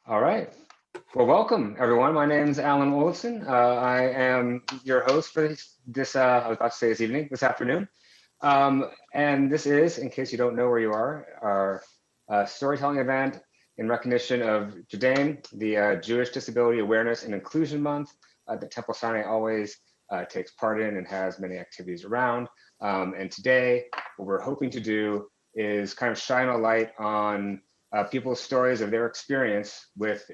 All right. Well, welcome everyone. My name is Alan Olafson. I am your host for I was about to say this evening, this afternoon. And this is, in case you don't know where you are, our storytelling event in recognition of JDAIM, the Jewish Disability Awareness and Inclusion Month that Temple Sinai always takes part in and has many activities around. And today, what we're hoping to do is kind of shine a light on people's stories of their experience with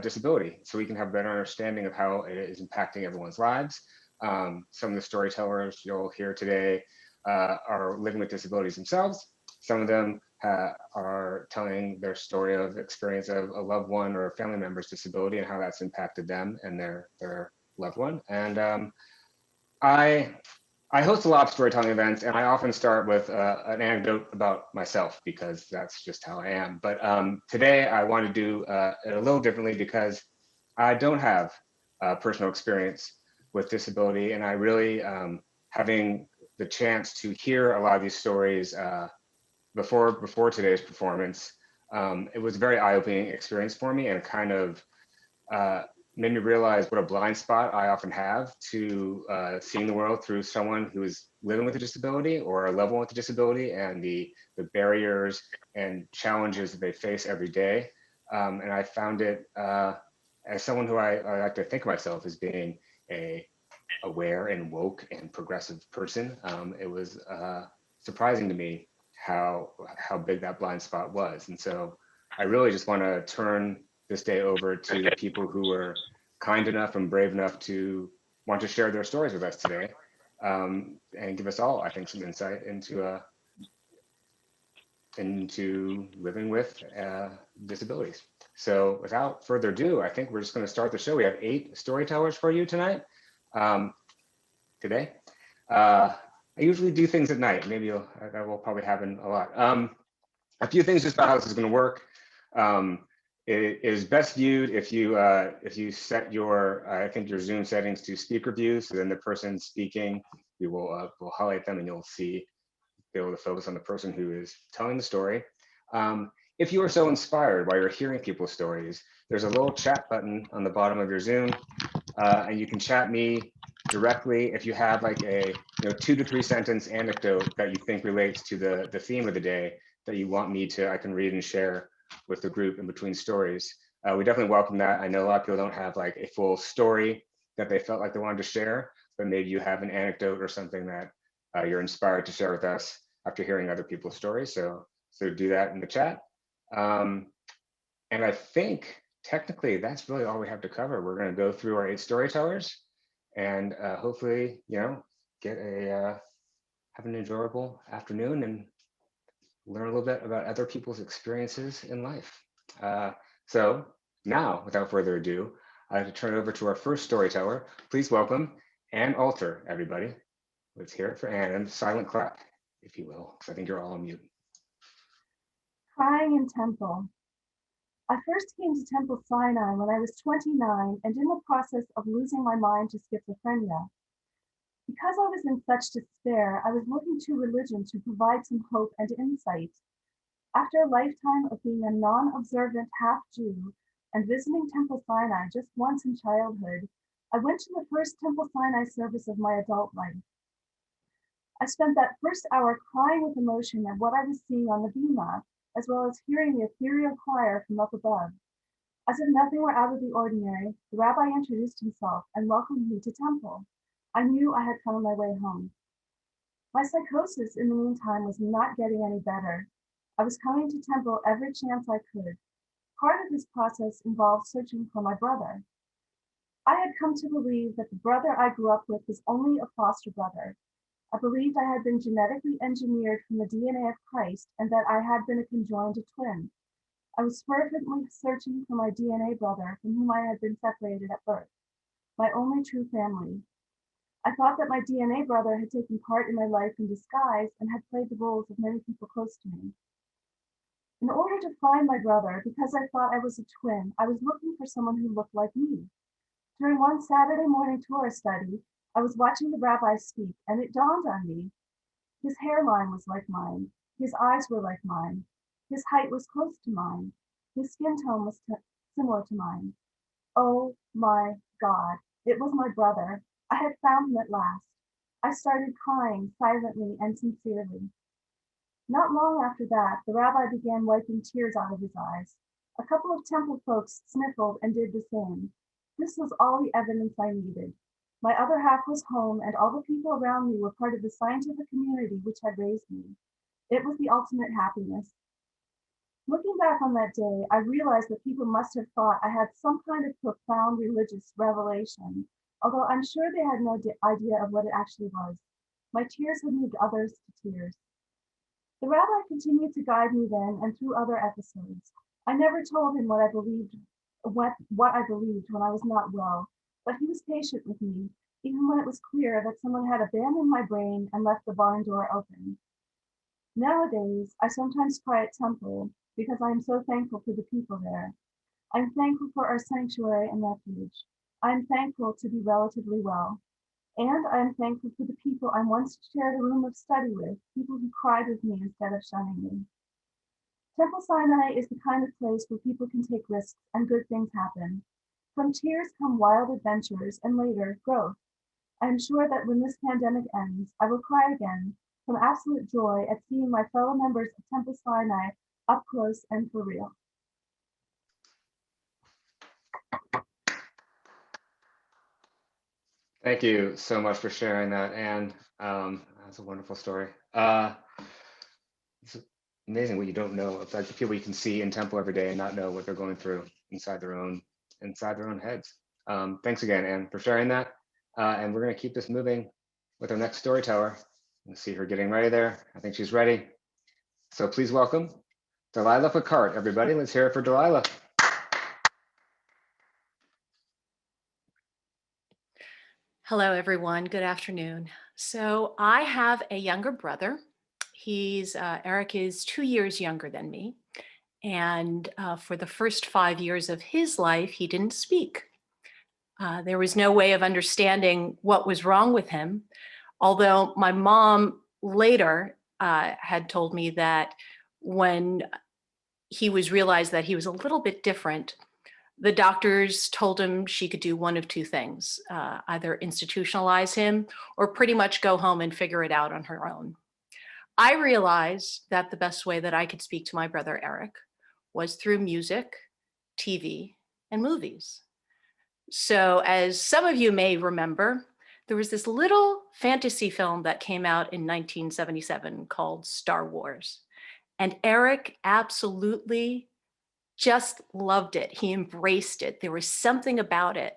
disability, so we can have a better understanding of how it is impacting everyone's lives. Some of the storytellers you'll hear today are living with disabilities themselves. Some of them are telling their story of experience of a loved one or a family member's disability and how that's impacted them and their loved one. And I host a lot of storytelling events, and I often start with an anecdote about myself because that's just how I am. But today I want to do it a little differently because I don't have personal experience with disability, and I really, having the chance to hear a lot of these stories before today's performance, it was a very eye-opening experience for me, and kind of made me realize what a blind spot I often have to seeing the world through someone who is living with a disability or a loved one with a disability, and the barriers and challenges that they face every day. And I found it, as someone who I like to think of myself as being a aware and woke and progressive person, it was surprising to me how big that blind spot was. And so I really just want to turn this day over to the people who were kind enough and brave enough to want to share their stories with us today, and give us all, I think, some insight into living with disabilities. So without further ado, I think we're just going to start the show. We have 8 storytellers for you tonight. Today. I usually do things at night. Maybe that will probably happen a lot. A few things just about how this is going to work. It is best viewed if you set your I think your Zoom settings to speaker view, so then the person speaking, we will highlight them and you'll be able to focus on the person who is telling the story. If you are so inspired while you're hearing people's stories, there's a little chat button on the bottom of your Zoom, and you can chat me directly if you have like a 2 to 3 sentence anecdote that you think relates to the theme of the day that you want I can read and share with the group in between stories. We definitely welcome that. I know a lot of people don't have like a full story that they felt like they wanted to share, but maybe you have an anecdote or something that you're inspired to share with us after hearing other people's stories. So do that in the chat. And I think technically that's really all we have to cover. We're going to go through our 8 storytellers and hopefully, get have an enjoyable afternoon and learn a little bit about other people's experiences in life. So now, without further ado, I'd like to turn it over to our first storyteller. Please welcome Ann Alter, everybody. Let's hear it for Ann, and silent clap, if you will, because I think you're all on mute. Crying in Temple. I first came to Temple Sinai when I was 29 and in the process of losing my mind to schizophrenia. Because I was in such despair, I was looking to religion to provide some hope and insight. After a lifetime of being a non-observant half-Jew and visiting Temple Sinai just once in childhood, I went to the first Temple Sinai service of my adult life. I spent that first hour crying with emotion at what I was seeing on the bima, as well as hearing the ethereal choir from up above. As if nothing were out of the ordinary, the rabbi introduced himself and welcomed me to temple. I knew I had found my way home. My psychosis in the meantime was not getting any better. I was coming to temple every chance I could. Part of this process involved searching for my brother. I had come to believe that the brother I grew up with was only a foster brother. I believed I had been genetically engineered from the DNA of Christ and that I had been a conjoined twin. I was fervently searching for my DNA brother from whom I had been separated at birth, my only true family. I thought that my DNA brother had taken part in my life in disguise and had played the roles of many people close to me. In order to find my brother, because I thought I was a twin, I was looking for someone who looked like me. During one Saturday morning Torah study, I was watching the rabbi speak, and it dawned on me. His hairline was like mine. His eyes were like mine. His height was close to mine. His skin tone was similar to mine. Oh my God, it was my brother. I had found him at last. I started crying silently and sincerely. Not long after that, the rabbi began wiping tears out of his eyes. A couple of temple folks sniffled and did the same. This was all the evidence I needed. My other half was home, and all the people around me were part of the scientific community which had raised me. It was the ultimate happiness. Looking back on that day, I realized that people must have thought I had some kind of profound religious revelation, although I'm sure they had no idea of what it actually was. My tears had moved others to tears. The rabbi continued to guide me then and through other episodes. I never told him what I believed when I was not well, but he was patient with me, even when it was clear that someone had abandoned my brain and left the barn door open. Nowadays, I sometimes cry at temple because I am so thankful for the people there. I'm thankful for our sanctuary and refuge. I'm thankful to be relatively well. And I'm thankful for the people I once shared a room of study with, people who cried with me instead of shunning me. Temple Sinai is the kind of place where people can take risks and good things happen. From tears come wild adventures and later, growth. I am sure that when this pandemic ends, I will cry again from absolute joy at seeing my fellow members of Temple Sinai up close and for real. Thank you so much for sharing that, Anne. That's a wonderful story. It's amazing what you don't know about the people you can see in temple every day and not know what they're going through inside their own heads. Thanks again, Anne, for sharing that. And we're going to keep this moving with our next storyteller. You see her getting ready there. I think she's ready. So please welcome Delilah Picard, everybody. Let's hear it for Delilah. Hello, everyone. Good afternoon. So I have a younger brother. Eric is 2 years younger than me. And for the first 5 years of his life, he didn't speak. There was no way of understanding what was wrong with him. Although my mom later had told me that when he was realized that he was a little bit different, the doctors told him she could do one of two things, either institutionalize him or pretty much go home and figure it out on her own. I realized that the best way that I could speak to my brother Eric was through music, TV, and movies. So as some of you may remember, there was this little fantasy film that came out in 1977 called Star Wars. And Eric absolutely just loved it. He embraced it. There was something about it.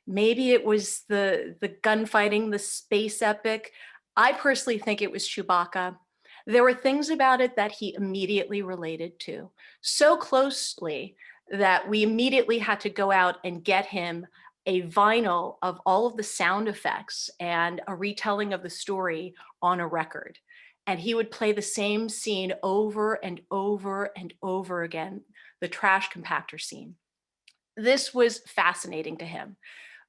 Maybe it was the gunfighting, the space epic. I personally think it was Chewbacca. There were things about it that he immediately related to, so closely that we immediately had to go out and get him a vinyl of all of the sound effects and a retelling of the story on a record. And he would play the same scene over and over and over again, the trash compactor scene. This was fascinating to him,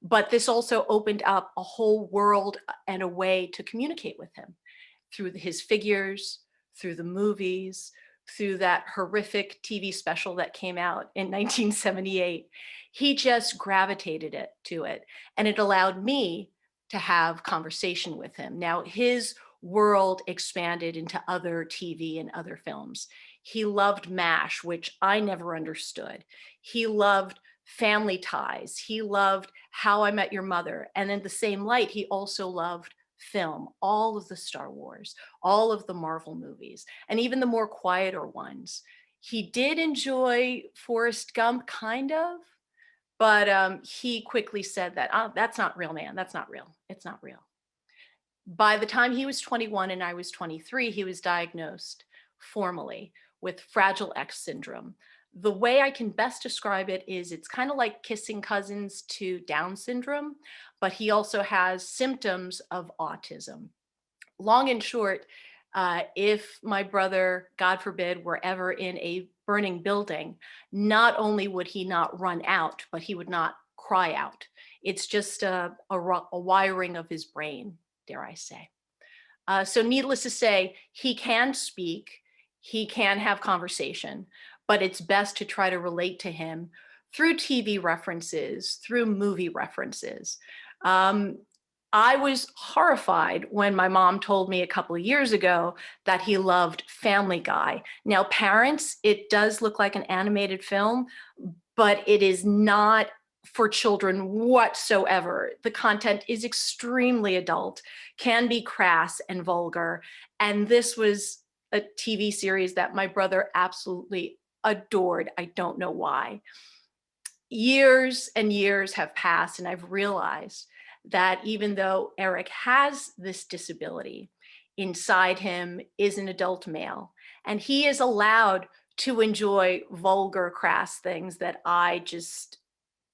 but this also opened up a whole world and a way to communicate with him through his figures, through the movies, through that horrific TV special that came out in 1978. He just gravitated to it, and it allowed me to have conversation with him. Now, his world expanded into other TV and other films. He loved MASH, which I never understood. He loved Family Ties. He loved How I Met Your Mother. And in the same light, he also loved film, all of the Star Wars, all of the Marvel movies, and even the more quieter ones. He did enjoy Forrest Gump, kind of, but he quickly said that, oh, that's not real, man. That's not real. It's not real. By the time he was 21 and I was 23, he was diagnosed formally with Fragile X syndrome. The way I can best describe it is it's kind of like kissing cousins to Down syndrome, but he also has symptoms of autism. Long and short, if my brother, God forbid, were ever in a burning building, not only would he not run out, but he would not cry out. It's just a wiring of his brain, dare I say. So needless to say, he can speak, he can have conversation, but it's best to try to relate to him through TV references, through movie references. I was horrified when my mom told me a couple of years ago that he loved Family Guy. Now, parents, it does look like an animated film, but it is not for children whatsoever. The content is extremely adult, can be crass and vulgar. And this was a TV series that my brother absolutely adored. I don't know why. Years and years have passed, and I've realized that even though Eric has this disability, inside him is an adult male, and he is allowed to enjoy vulgar, crass things that I just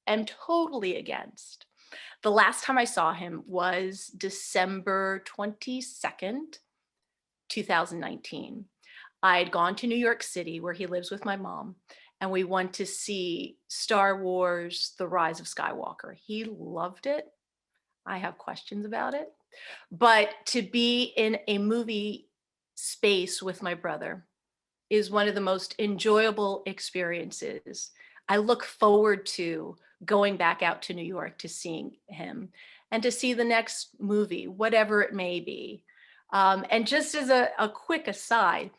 am totally against. The last time I saw him was December 22nd, 2019. I had gone to New York City, where he lives with my mom, and we went to see Star Wars: The Rise of Skywalker. He loved it. I have questions about it. But to be in a movie space with my brother is one of the most enjoyable experiences. I look forward to going back out to New York to seeing him and to see the next movie, whatever it may be. And just as a quick aside,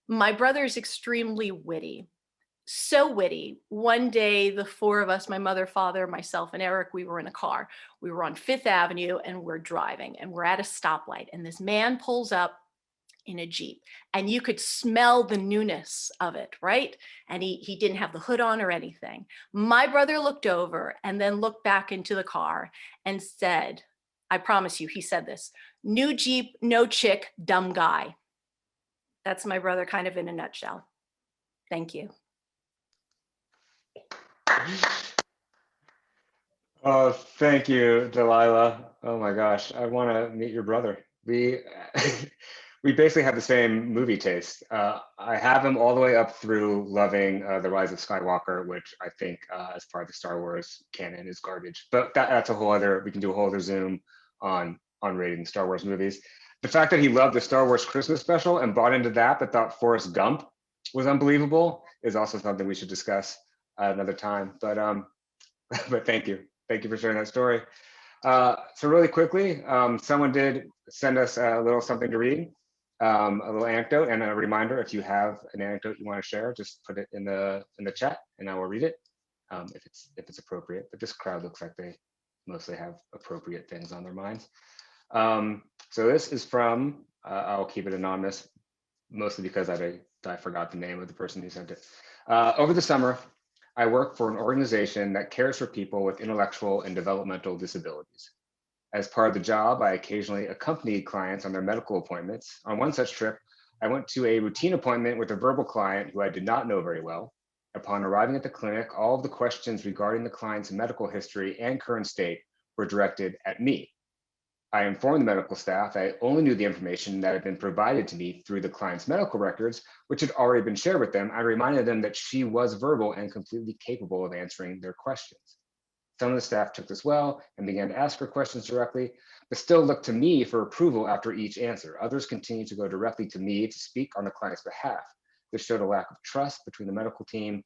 my brother is extremely witty. So witty. One day, the four of us, my mother, father, myself, and Eric, we were in a car. We were on Fifth Avenue and we're driving and we're at a stoplight. And this man pulls up in a Jeep and you could smell the newness of it, right? And he didn't have the hood on or anything. My brother looked over and then looked back into the car and said, I promise you, he said this, "New Jeep, no chick, dumb guy." That's my brother kind of in a nutshell. Thank you. Oh, thank you, Delilah. Oh my gosh, I want to meet your brother. We we basically have the same movie taste. I have him all the way up through loving The Rise of Skywalker, which I think as part of the Star Wars canon is garbage. But that's a whole other, we can do a whole other Zoom on rating Star Wars movies. The fact that he loved the Star Wars Christmas special and bought into that, but thought Forrest Gump was unbelievable, is also something we should discuss another time. But thank you. Thank you for sharing that story. So really quickly, someone did send us a little something to read, a little anecdote, and a reminder, if you have an anecdote you want to share, just put it in the chat and I will read it if it's appropriate. But this crowd looks like they mostly have appropriate things on their minds. So this is from, I'll keep it anonymous, mostly because I forgot the name of the person who sent it. Over the summer, I work for an organization that cares for people with intellectual and developmental disabilities. As part of the job, I occasionally accompany clients on their medical appointments. On one such trip, I went to a routine appointment with a verbal client who I did not know very well. Upon arriving at the clinic, all of the questions regarding the client's medical history and current state were directed at me. I informed the medical staff that I only knew the information that had been provided to me through the client's medical records, which had already been shared with them. I reminded them that she was verbal and completely capable of answering their questions. Some of the staff took this well and began to ask her questions directly, but still looked to me for approval after each answer. Others continued to go directly to me to speak on the client's behalf. This showed a lack of trust between the medical team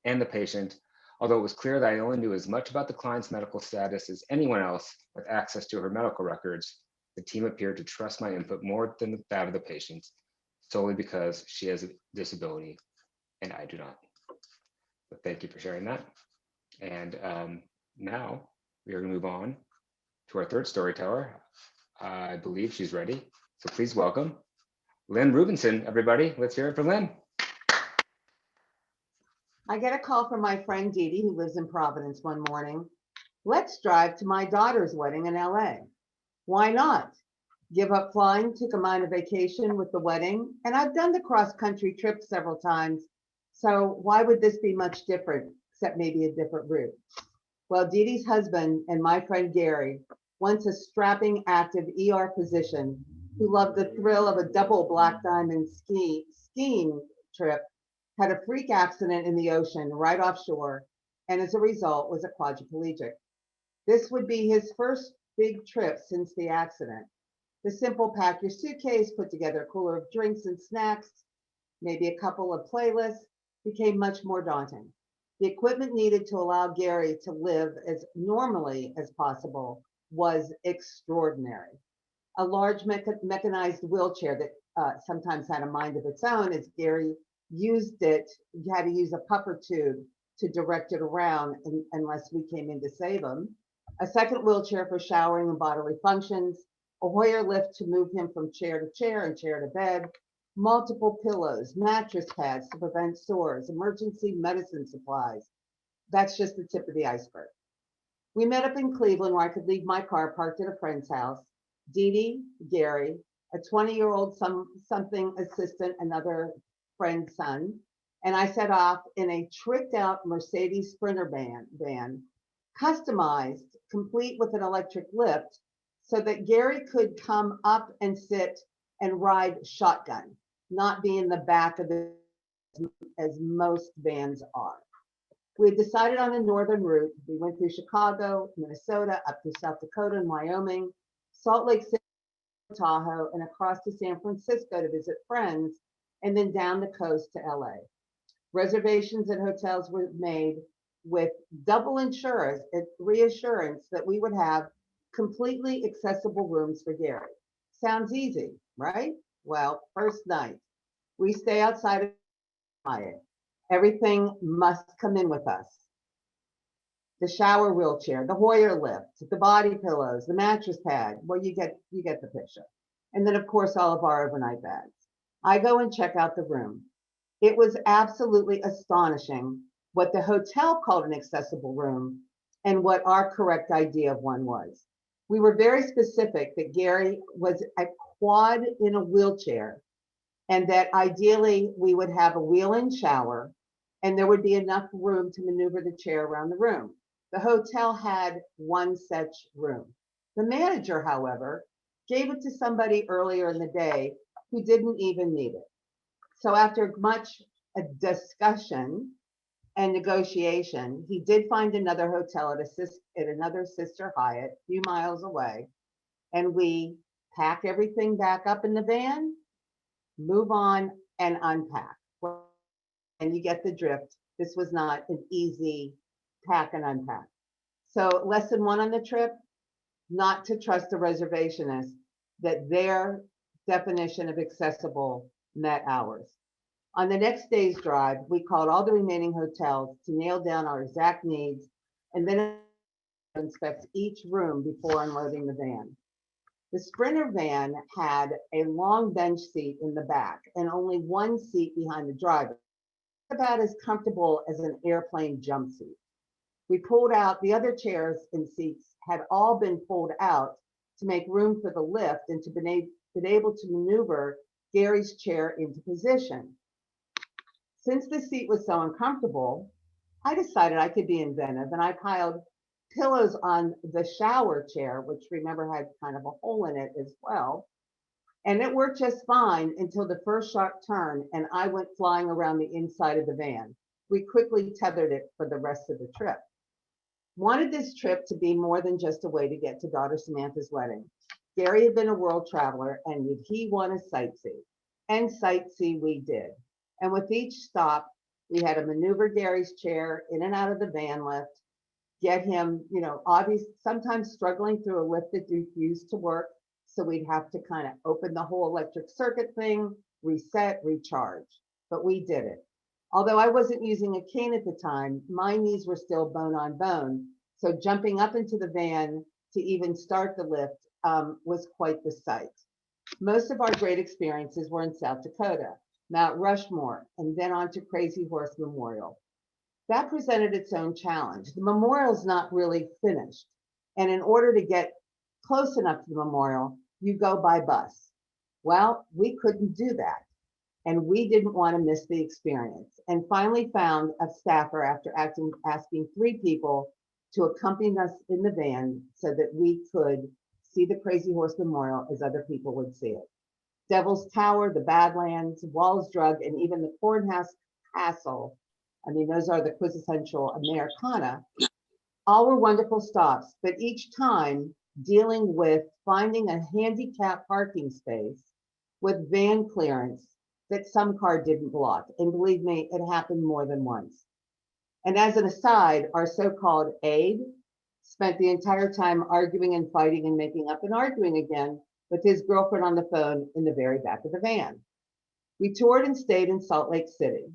and the patient, although it was clear that I only knew as much about the client's medical status as anyone else with access to her medical records. The team appeared to trust my input more than that of the patient, solely because she has a disability and I do not. But thank you for sharing that. And now we are going to move on to our third storyteller. I believe she's ready. So please welcome Lynn Rubinson, everybody. Let's hear it for Lynn. I get a call from my friend Dee Dee, who lives in Providence, one morning. Let's drive to my daughter's wedding in LA. Why not? Give up flying, took a minor vacation with the wedding, and I've done the cross-country trip several times. So why would this be much different, except maybe a different route? Well, Dee Dee's husband and my friend Gary, once a strapping active ER physician who loved the thrill of a double black diamond skiing trip, had a freak accident in the ocean right offshore, and as a result was a quadriplegic. This would be his first big trip since the accident. The simple pack your suitcase, put together a cooler of drinks and snacks, maybe a couple of playlists, became much more daunting. The equipment needed to allow Gary to live as normally as possible was extraordinary. A large mechanized wheelchair that sometimes had a mind of its own, as Gary used it, you had to use a puffer tube to direct it around unless we came in to save him. A second wheelchair for showering and bodily functions, a Hoyer lift to move him from chair to chair and chair to bed, multiple pillows, mattress pads to prevent sores, emergency medicine supplies. That's just the tip of the iceberg. We met up in Cleveland where I could leave my car parked at a friend's house. Dee Dee, Gary, a 20-year-old something assistant, another friend's son, and I set off in a tricked out Mercedes Sprinter van, customized, complete with an electric lift, so that Gary could come up and sit and ride shotgun, not be in the back of the, as most vans are. We decided on a northern route. We went through Chicago, Minnesota, up to South Dakota and Wyoming, Salt Lake City, Tahoe, and across to San Francisco to visit friends, and then down the coast to LA. Reservations at hotels were made with double reassurance that we would have completely accessible rooms for Gary. Sounds easy, right? Well, first night, we stay outside of Hyatt. Everything must come in with us. The shower wheelchair, the Hoyer lift, the body pillows, the mattress pad. Well, you get the picture. And then, of course, all of our overnight bags. I go and check out the room. It was absolutely astonishing what the hotel called an accessible room and what our correct idea of one was. We were very specific that Gary was a quad in a wheelchair and that ideally we would have a wheel-in shower and there would be enough room to maneuver the chair around the room. The hotel had one such room. The manager, however, gave it to somebody earlier in the day who didn't even need it. So after much discussion and negotiation, he did find another hotel at another sister Hyatt, a few miles away, and we pack everything back up in the van, move on, and unpack. And you get the drift. This was not an easy pack and unpack. So lesson one on the trip, not to trust a reservationist, that their definition of accessible met ours. On the next day's drive, we called all the remaining hotels to nail down our exact needs and then inspect each room before unloading the van. The Sprinter van had a long bench seat in the back and only one seat behind the driver, about as comfortable as an airplane jump seat. We pulled out the other chairs and seats had all been pulled out to make room for the lift and to been able to maneuver Gary's chair into position. Since the seat was so uncomfortable, I decided I could be inventive and I piled pillows on the shower chair, which remember had kind of a hole in it as well. And it worked just fine until the first sharp turn and I went flying around the inside of the van. We quickly tethered it for the rest of the trip. Wanted this trip to be more than just a way to get to daughter Samantha's wedding. Gary had been a world traveler and he wanted to sightsee. And sightsee we did. And with each stop, we had to maneuver Gary's chair in and out of the van lift, get him, sometimes struggling through a lift that refused to work. So we'd have to kind of open the whole electric circuit thing, reset, recharge. But we did it. Although I wasn't using a cane at the time, my knees were still bone on bone. So jumping up into the van to even start the lift was quite the sight. Most of our great experiences were in South Dakota, Mount Rushmore, and then on to Crazy Horse Memorial. That presented its own challenge. The memorial's not really finished. And in order to get close enough to the memorial, you go by bus. Well, we couldn't do that. And we didn't want to miss the experience. And finally found a staffer after asking 3 people to accompany us in the van so that we could see the Crazy Horse Memorial as other people would see it. Devil's Tower, the Badlands, Walls Drug, and even the Cornhouse Castle. I mean, those are the quintessential Americana. All were wonderful stops, but each time dealing with finding a handicapped parking space with van clearance that some car didn't block. And believe me, it happened more than once. And as an aside, our so-called aide spent the entire time arguing and fighting and making up and arguing again with his girlfriend on the phone in the very back of the van. We toured and stayed in Salt Lake City.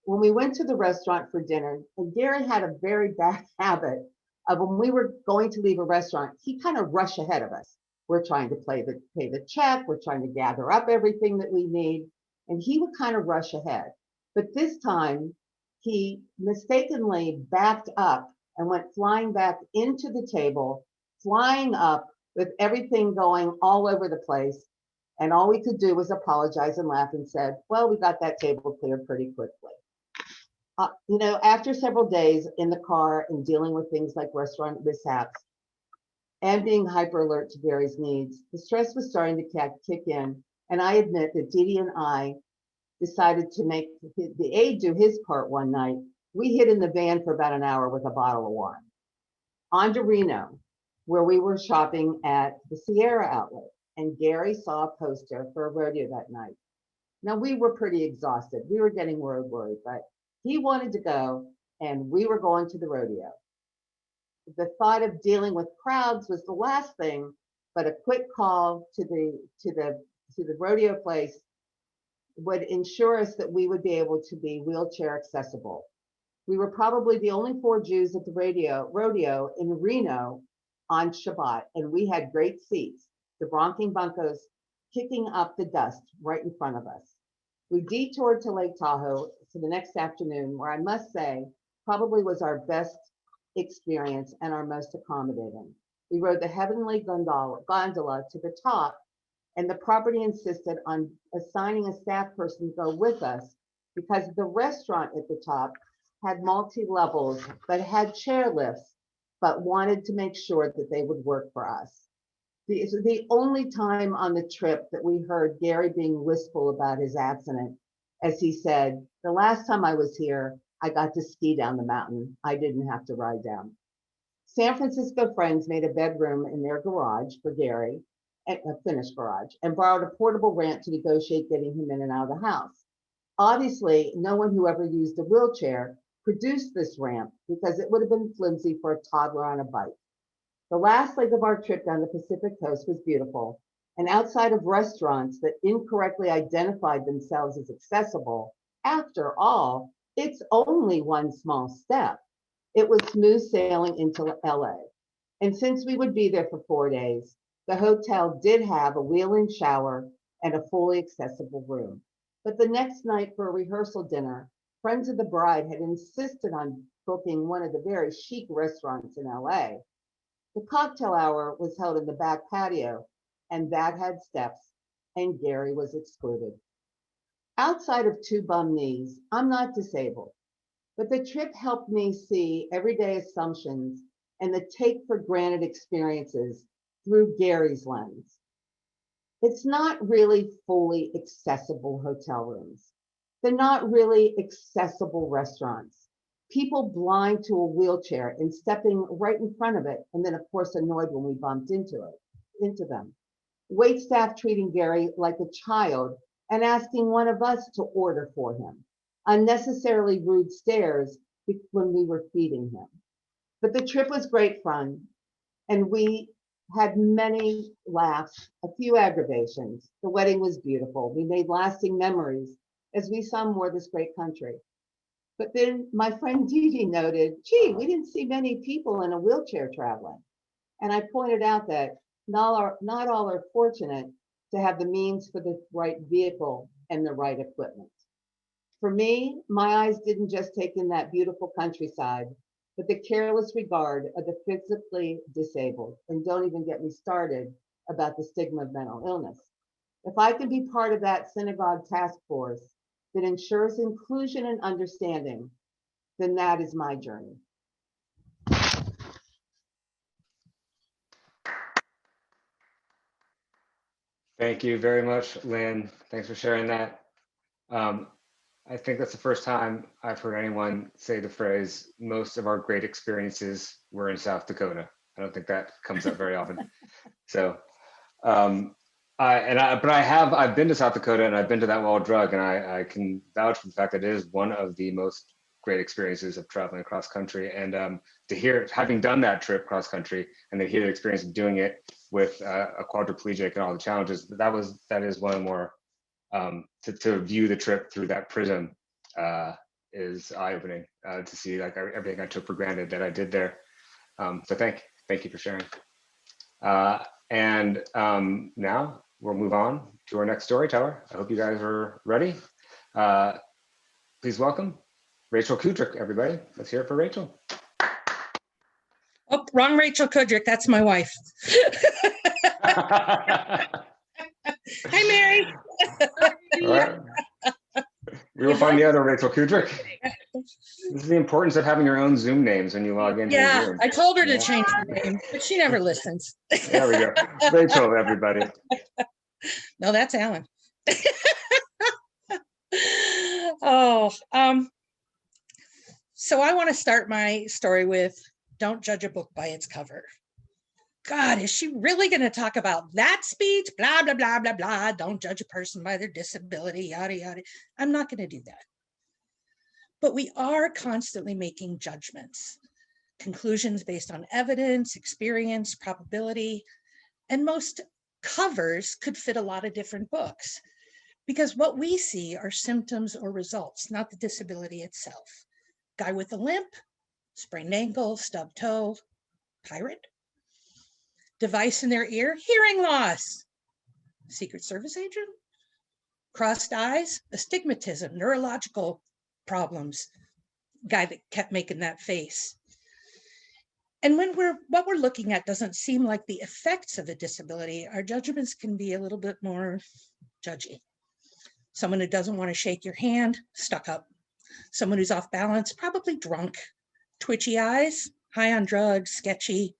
When we went to the restaurant for dinner, and Gary had a very bad habit of when we were going to leave a restaurant, he kind of rushed ahead of us. We're trying to pay the check, we're trying to gather up everything that we need, and he would kind of rush ahead. But this time, he mistakenly backed up and went flying back into the table, flying up with everything going all over the place. And all we could do was apologize and laugh and said, well, we got that table cleared pretty quickly. After several days in the car and dealing with things like restaurant mishaps and being hyper alert to Gary's needs, the stress was starting to kick in. And I admit that Dee Dee and I decided to make the aide do his part one night. We hid in the van for about an hour with a bottle of wine. On to Reno, where we were shopping at the Sierra outlet, and Gary saw a poster for a rodeo that night. Now, we were pretty exhausted. We were getting worried, but he wanted to go, and we were going to the rodeo. The thought of dealing with crowds was the last thing, but a quick call to the rodeo place would ensure us that we would be able to be wheelchair accessible. We were probably the only 4 Jews at the rodeo in Reno on Shabbat, and we had great seats, the bronking bunkos kicking up the dust right in front of us. We detoured to Lake Tahoe for the next afternoon, where I must say probably was our best experience and our most accommodating. We rode the heavenly gondola to the top, and the property insisted on assigning a staff person to go with us because the restaurant at the top had multi-levels, but had chair lifts, but wanted to make sure that they would work for us. The only time on the trip that we heard Gary being wistful about his accident, as he said, the last time I was here, I got to ski down the mountain. I didn't have to ride down. San Francisco friends made a bedroom in their garage for Gary, a finished garage, and borrowed a portable ramp to negotiate getting him in and out of the house. Obviously, no one who ever used a wheelchair produced this ramp because it would have been flimsy for a toddler on a bike. The last leg of our trip down the Pacific coast was beautiful, and outside of restaurants that incorrectly identified themselves as accessible, after all, it's only one small step. It was smooth sailing into LA. And since we would be there for 4 days, the hotel did have a wheel-in shower and a fully accessible room. But the next night for a rehearsal dinner, friends of the bride had insisted on booking one of the very chic restaurants in LA. The cocktail hour was held in the back patio, and that had steps, and Gary was excluded. Outside of 2 bum knees, I'm not disabled, but the trip helped me see everyday assumptions and the take for granted experiences through Gary's lens. It's not really fully accessible hotel rooms. They're not really accessible restaurants. People blind to a wheelchair and stepping right in front of it, and then of course annoyed when we bumped into them. Wait staff treating Gary like a child and asking one of us to order for him. Unnecessarily rude stares when we were feeding him. But the trip was great fun, and we had many laughs, a few aggravations. The wedding was beautiful. We made lasting memories as we saw more of this great country. But then my friend Dee Dee noted, gee, we didn't see many people in a wheelchair traveling. And I pointed out that not all are fortunate to have the means for the right vehicle and the right equipment. For me, my eyes didn't just take in that beautiful countryside, but the careless regard of the physically disabled. And don't even get me started about the stigma of mental illness. If I can be part of that synagogue task force that ensures inclusion and understanding, then that is my journey. Thank you very much, Lynn. Thanks for sharing that. I think that's the first time I've heard anyone say the phrase, most of our great experiences were in South Dakota. I don't think that comes up very often. So, I've been to South Dakota and I've been to that wall drug, and I can vouch for the fact that it is one of the most great experiences of traveling across country. And to hear, having done that trip cross country, and to hear the experience of doing it with a quadriplegic and all the challenges, that is one of the more, to view the trip through that prism is eye-opening, to see like everything I took for granted that I did there. So thank you for sharing. And now we'll move on to our next storyteller. I hope you guys are ready. Please welcome Rachel Kootrick, everybody. Let's hear it for Rachel. Oh, wrong Rachel Kootrick. That's my wife. Hi, Mary. All right. We will find the other Rachel Kootrick. This is the importance of having your own Zoom names when you log into Yeah, Zoom. I told her to change her name, but she never listens. There we go. Rachel, everybody. No, that's Alan. Oh, so I want to start my story with, don't judge a book by its cover. God, is she really going to talk about that speech? Blah, blah, blah, blah, blah. Don't judge a person by their disability, yada, yada. I'm not going to do that. But we are constantly making judgments, conclusions based on evidence, experience, probability, and most covers could fit a lot of different books because what we see are symptoms or results, not the disability itself. Guy with a limp, sprained ankle, stubbed toe, pirate. Device in their ear, hearing loss. Secret Service agent, crossed eyes, astigmatism, neurological problems. Guy that kept making that face. And when what we're looking at doesn't seem like the effects of a disability, our judgments can be a little bit more judgy. Someone who doesn't want to shake your hand, stuck up. Someone who's off balance, probably drunk. Twitchy eyes, high on drugs, sketchy.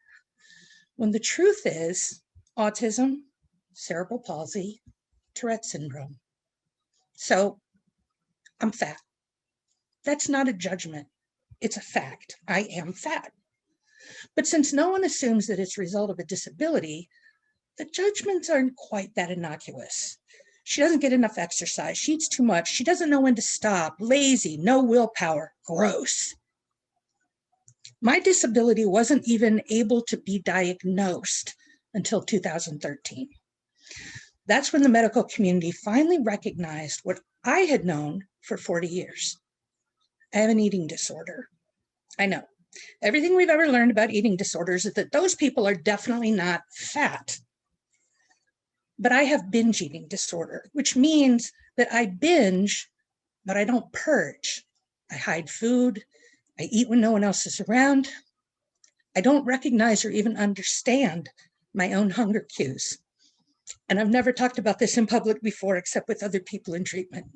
When the truth is autism, cerebral palsy, Tourette syndrome. So I'm fat. That's not a judgment. It's a fact. I am fat. But since no one assumes that it's a result of a disability, the judgments aren't quite that innocuous. She doesn't get enough exercise. She eats too much. She doesn't know when to stop. Lazy, no willpower, gross. My disability wasn't even able to be diagnosed until 2013. That's when the medical community finally recognized what I had known for 40 years. I have an eating disorder. I know. Everything we've ever learned about eating disorders is that those people are definitely not fat. But I have binge eating disorder, which means that I binge, but I don't purge. I hide food. I eat when no one else is around. I don't recognize or even understand my own hunger cues. And I've never talked about this in public before, except with other people in treatment.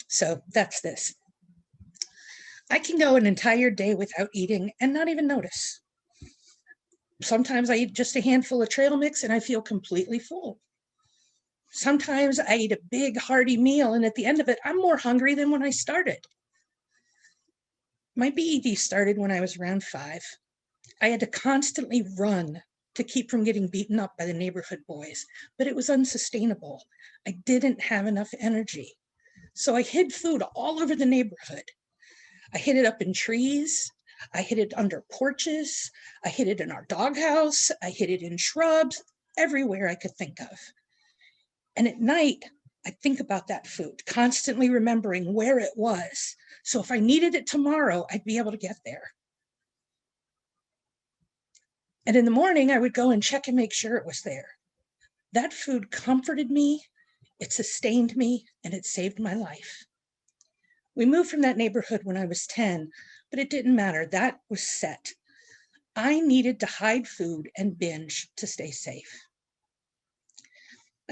So that's this. I can go an entire day without eating and not even notice. Sometimes I eat just a handful of trail mix and I feel completely full. Sometimes I eat a big hearty meal and at the end of it, I'm more hungry than when I started. My BED started when I was around 5. I had to constantly run to keep from getting beaten up by the neighborhood boys, but it was unsustainable. I didn't have enough energy. So I hid food all over the neighborhood. I hid it up in trees. I hid it under porches. I hid it in our doghouse. I hid it in shrubs, everywhere I could think of. And at night, I think about that food, constantly remembering where it was. So if I needed it tomorrow, I'd be able to get there. And in the morning, I would go and check and make sure it was there. That food comforted me, it sustained me, and it saved my life. We moved from that neighborhood when I was 10, but it didn't matter. That was set. I needed to hide food and binge to stay safe.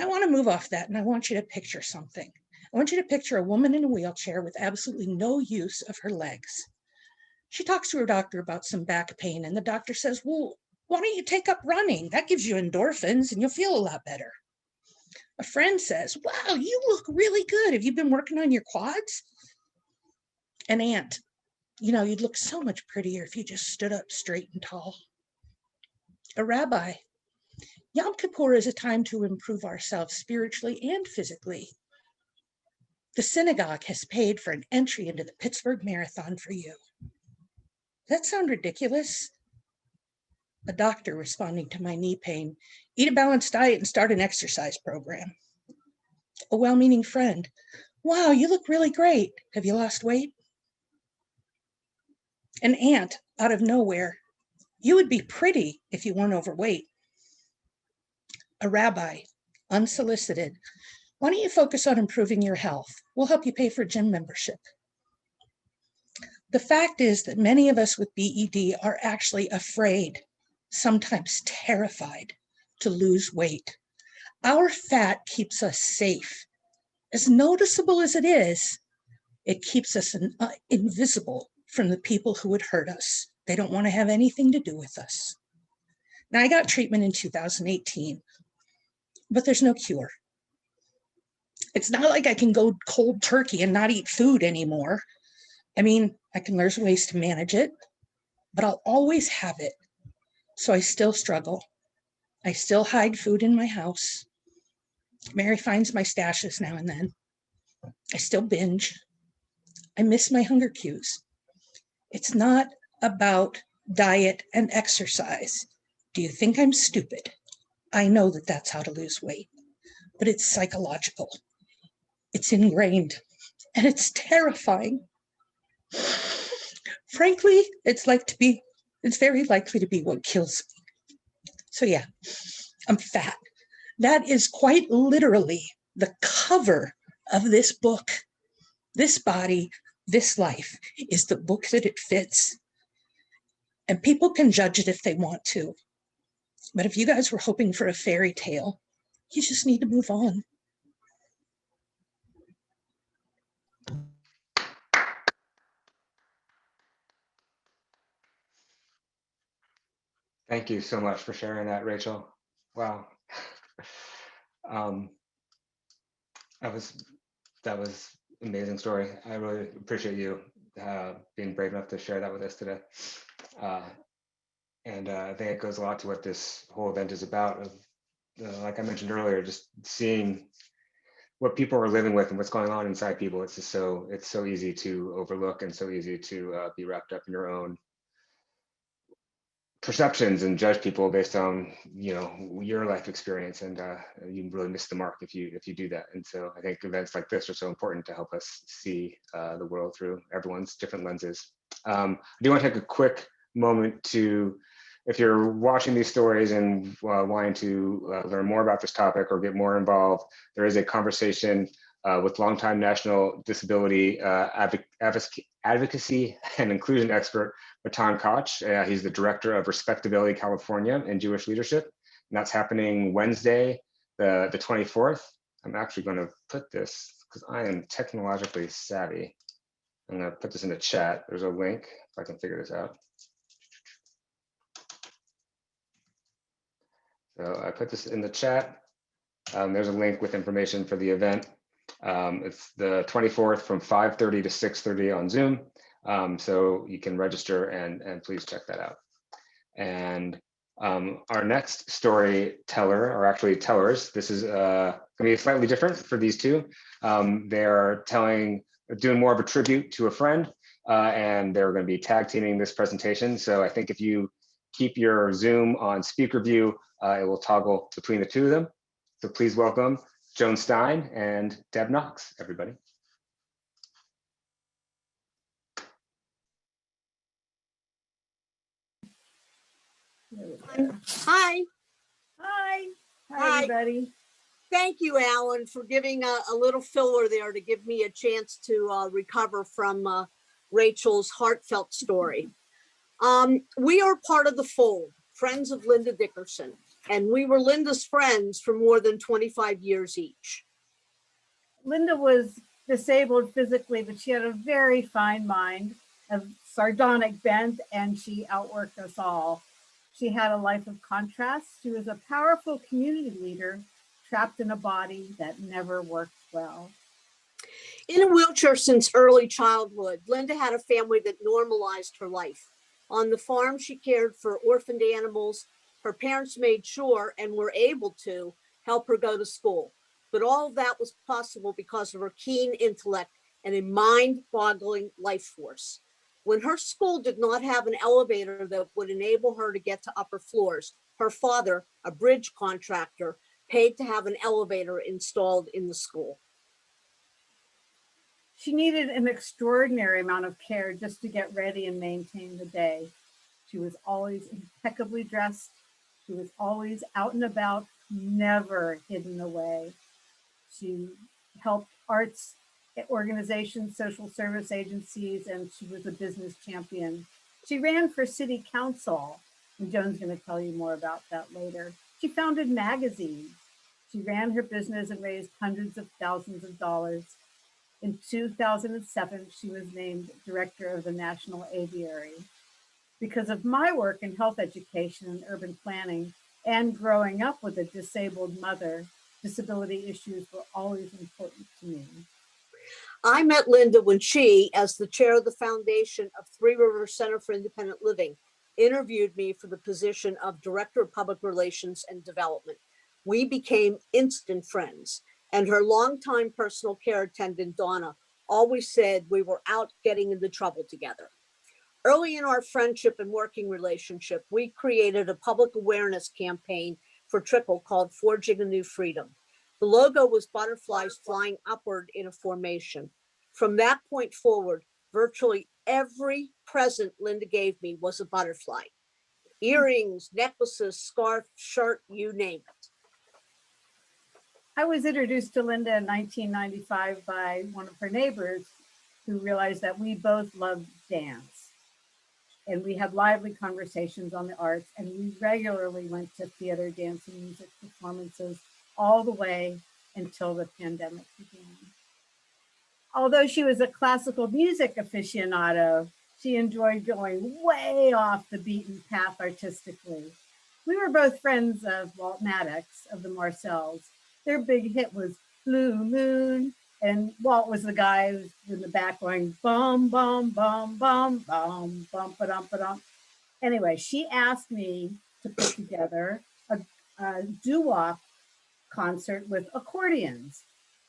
I want to move off that, and I want you to picture something. I want you to picture a woman in a wheelchair with absolutely no use of her legs. She talks to her doctor about some back pain, and the doctor says, well, why don't you take up running? That gives you endorphins, and you'll feel a lot better. A friend says, wow, you look really good. Have you been working on your quads? An aunt, you know, you'd look so much prettier if you just stood up straight and tall. A rabbi, Yom Kippur is a time to improve ourselves spiritually and physically. The synagogue has paid for an entry into the Pittsburgh Marathon for you. Does that sound ridiculous? A doctor responding to my knee pain. Eat a balanced diet and start an exercise program. A well-meaning friend. Wow, you look really great. Have you lost weight? An aunt out of nowhere. You would be pretty if you weren't overweight. A rabbi, unsolicited. Why don't you focus on improving your health? We'll help you pay for a gym membership. The fact is that many of us with BED are actually afraid, sometimes terrified, to lose weight. Our fat keeps us safe. As noticeable as it is, it keeps us invisible from the people who would hurt us. They don't want to have anything to do with us. Now, I got treatment in 2018, but there's no cure. It's not like I can go cold turkey and not eat food anymore. I mean, I can learn ways to manage it, but I'll always have it. So I still struggle. I still hide food in my house. Mary finds my stashes now and then. I still binge. I miss my hunger cues. It's not about diet and exercise. Do you think I'm stupid? I know that that's how to lose weight, but it's psychological. It's ingrained, and it's terrifying. Frankly, it's very likely to be what kills me. So yeah, I'm fat. That is quite literally the cover of this book. This body, this life is the book that it fits. And people can judge it if they want to. But if you guys were hoping for a fairy tale, you just need to move on. Thank you so much for sharing that, Rachel. Wow. That was amazing story. I really appreciate you being brave enough to share that with us today. And I think it goes a lot to what this whole event is about. Like I mentioned earlier, just seeing what people are living with and what's going on inside people. It's just it's so easy to overlook and so easy to be wrapped up in your own perceptions and judge people based on your life experience, and you really miss the mark if you do that. And so I think events like this are so important to help us see the world through everyone's different lenses. I do want to take a quick moment to, if you're watching these stories and wanting to learn more about this topic or get more involved, there is a conversation with longtime national disability advocacy and inclusion expert Matan Koch. He's the director of Respectability California and Jewish Leadership. And that's happening Wednesday, the 24th. I'm actually going to put this, because I am technologically savvy, I'm going to put this in the chat. There's a link if I can figure this out. So I put this in the chat. There's a link with information for the event. It's the 24th from 5:30 to 6:30 on Zoom. So you can register and please check that out. And our next storyteller, or actually tellers, this is going to be slightly different for these two. They're doing more of a tribute to a friend, and they're going to be tag teaming this presentation. So I think if you keep your Zoom on speaker view, it will toggle between the two of them. So please welcome Joan Stein and Deb Knox, everybody. Hi. Hi. Hi. Everybody. Thank you, Alan, for giving a little filler there to give me a chance to recover from Rachel's heartfelt story. We are part of the Fold, Friends of Linda Dickerson, and we were Linda's friends for more than 25 years each. Linda was disabled physically, but she had a very fine mind, a sardonic bent, and she outworked us all. She had a life of contrast. She was a powerful community leader, trapped in a body that never worked well. In a wheelchair since early childhood, Linda had a family that normalized her life. On the farm, she cared for orphaned animals. Her parents made sure and were able to help her go to school. But all of that was possible because of her keen intellect and a mind-boggling life force. When her school did not have an elevator that would enable her to get to upper floors, her father, a bridge contractor, paid to have an elevator installed in the school. She needed an extraordinary amount of care just to get ready and maintain the day. She was always impeccably dressed. She was always out and about, never hidden away. She helped arts organizations, social service agencies, and she was a business champion. She ran for city council, and Joan's going to tell you more about that later. She founded magazines. She ran her business and raised hundreds of thousands of dollars. In 2007, she was named director of the National Aviary. Because of my work in health education and urban planning and growing up with a disabled mother, disability issues were always important to me. I met Linda when she, as the chair of the foundation of Three Rivers Center for Independent Living, interviewed me for the position of Director of Public Relations and Development. We became instant friends, and her longtime personal care attendant, Donna, always said we were out getting into trouble together. Early in our friendship and working relationship, we created a public awareness campaign for Trickle called Forging a New Freedom. The logo was butterflies flying upward in a formation. From that point forward, virtually every present Linda gave me was a butterfly. Earrings, necklaces, scarf, shirt, you name it. I was introduced to Linda in 1995 by one of her neighbors who realized that we both loved dance. And we had lively conversations on the arts, and we regularly went to theater, dance, and music performances all the way until the pandemic began. Although she was a classical music aficionado, she enjoyed going way off the beaten path artistically. We were both friends of Walt Maddox of the Marcells. Their big hit was Blue Moon, and Walt was the guy who's in the back going bum, bum, bum, bum, bum, bum, ba-dum, ba-dum. Anyway, she asked me to put together a doo-wop concert with accordions.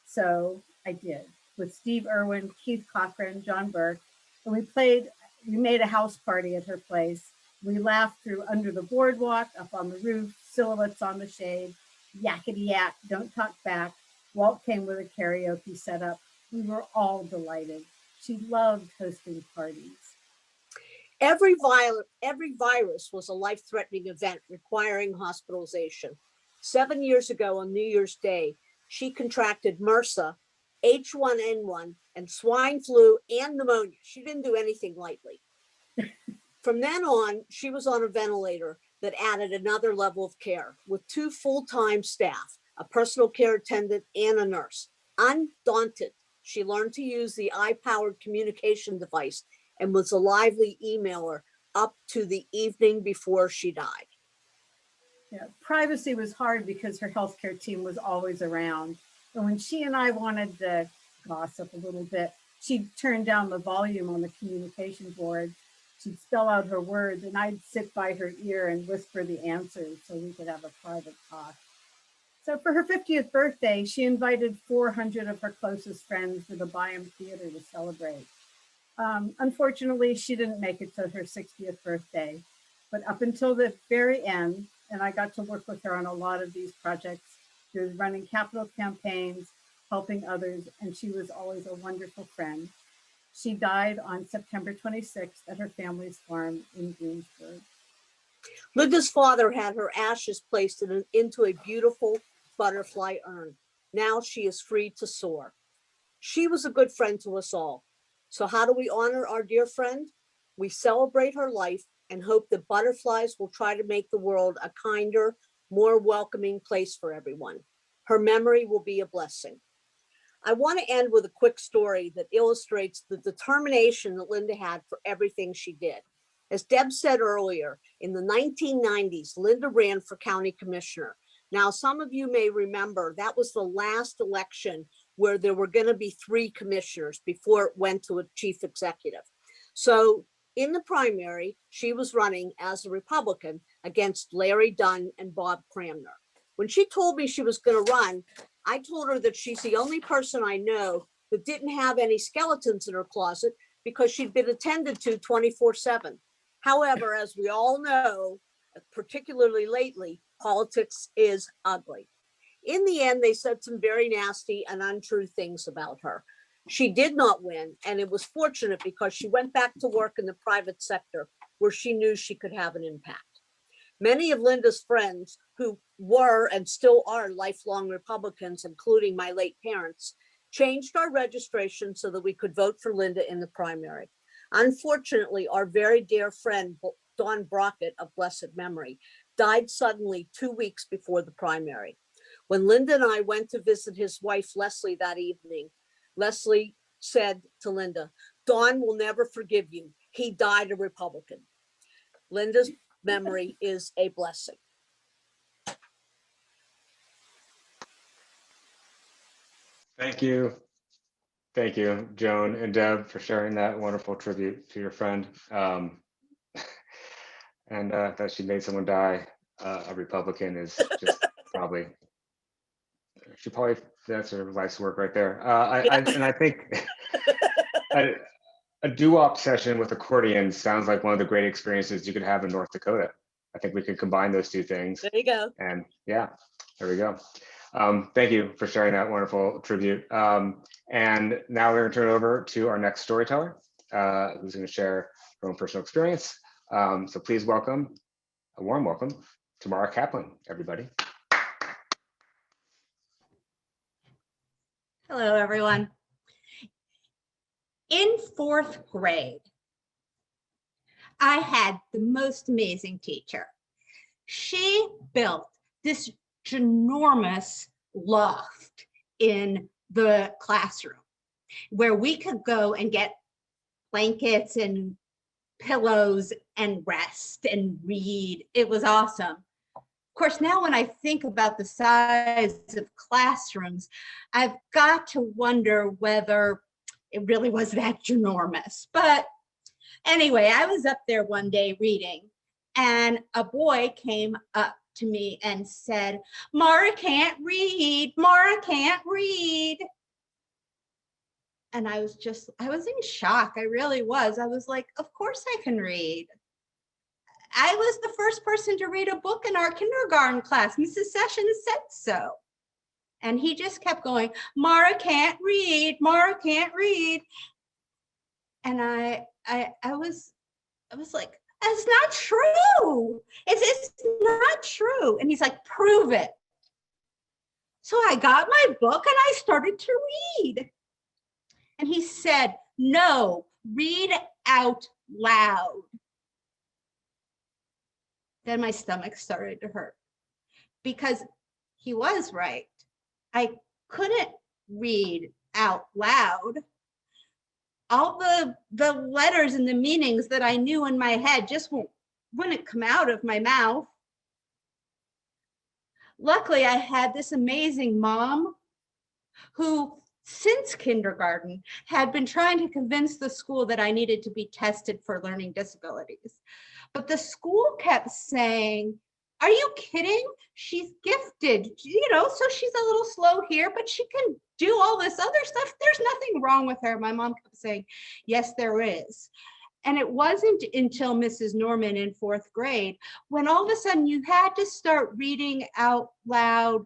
So I did, with Steve Irwin, Keith Cochran, John Burke, and we made a house party at her place. We laughed through Under the Boardwalk, Up on the Roof, Silhouettes on the Shade, Yakety Yak, Don't Talk Back. Walt came with a karaoke setup. We were all delighted. She loved hosting parties. Every virus was a life-threatening event requiring hospitalization. 7 years ago on New Year's Day, she contracted MRSA, H1N1, and swine flu and pneumonia. She didn't do anything lightly. From then on, she was on a ventilator that added another level of care with 2 full-time staff, a personal care attendant and a nurse. Undaunted, she learned to use the eye-powered communication device and was a lively emailer up to the evening before she died. Yeah, privacy was hard because her healthcare team was always around. And when she and I wanted to gossip a little bit, she'd turn down the volume on the communication board. She'd spell out her words, and I'd sit by her ear and whisper the answers so we could have a private talk. So for her 50th birthday, she invited 400 of her closest friends to the Byam Theater to celebrate. Unfortunately, she didn't make it to her 60th birthday, but up until the very end, and I got to work with her on a lot of these projects. She was running capital campaigns, helping others, and she was always a wonderful friend. She died on September 26th at her family's farm in Greensburg. Linda's father had her ashes placed into a beautiful butterfly urn. Now she is free to soar. She was a good friend to us all. So how do we honor our dear friend? We celebrate her life and hope that butterflies will try to make the world a kinder, more welcoming place for everyone. Her memory will be a blessing. I want to end with a quick story that illustrates the determination that Linda had for everything she did. As Deb said earlier, in the 1990s, Linda ran for county commissioner. Now, some of you may remember that was the last election where there were going to be 3 commissioners before it went to a chief executive. So in the primary, she was running as a Republican against Larry Dunn and Bob Cramner. When she told me she was going to run, I told her that she's the only person I know that didn't have any skeletons in her closet because she'd been attended to 24/7. However, as we all know, particularly lately, politics is ugly. In the end, they said some very nasty and untrue things about her. She did not win, and it was fortunate because she went back to work in the private sector where she knew she could have an impact. Many of Linda's friends who were and still are lifelong Republicans, including my late parents, changed our registration so that we could vote for Linda in the primary. Unfortunately, our very dear friend, Don Brockett of blessed memory, died suddenly 2 weeks before the primary. When Linda and I went to visit his wife, Leslie, that evening, Leslie said to Linda, "Don will never forgive you. He died a Republican." Linda's memory is a blessing. Thank you. Thank you, Joan and Deb, for sharing that wonderful tribute to your friend. And that she made someone die a Republican is just probably, that's her life's work right there. And I think a doo-wop session with accordion sounds like one of the great experiences you could have in North Dakota. I think we could combine those two things. There you go. And yeah, there we go. Thank you for sharing that wonderful tribute. And now we're going to turn it over to our next storyteller, who's going to share her own personal experience. So please welcome, a warm welcome, Tamara Kaplan, everybody. Hello, everyone. In 4th grade, I had the most amazing teacher. She built this ginormous loft in the classroom where we could go and get blankets and pillows and rest and read. It was awesome. Of course, now when I think about the size of classrooms, I've got to wonder whether it really was that ginormous. But anyway, I was up there one day reading, and a boy came up to me and said, "Mara can't read, Mara can't read." And I was in shock. I really was. I was like, of course I can read. I was the first person to read a book in our kindergarten class. Mrs. Sessions said so. And he just kept going, "Mara can't read, Mara can't read." And I was like, "That's not true. It's not true." And he's like, "Prove it." So I got my book and I started to read. And he said, "No, read out loud." Then my stomach started to hurt because he was right. I couldn't read out loud. All the letters and the meanings that I knew in my head just wouldn't come out of my mouth. Luckily, I had this amazing mom who, since kindergarten, had been trying to convince the school that I needed to be tested for learning disabilities. But the school kept saying, "Are you kidding? She's gifted, so she's a little slow here, but she can do all this other stuff. There's nothing wrong with her." My mom kept saying, "Yes, there is." And it wasn't until Mrs. Norman in 4th grade when all of a sudden you had to start reading out loud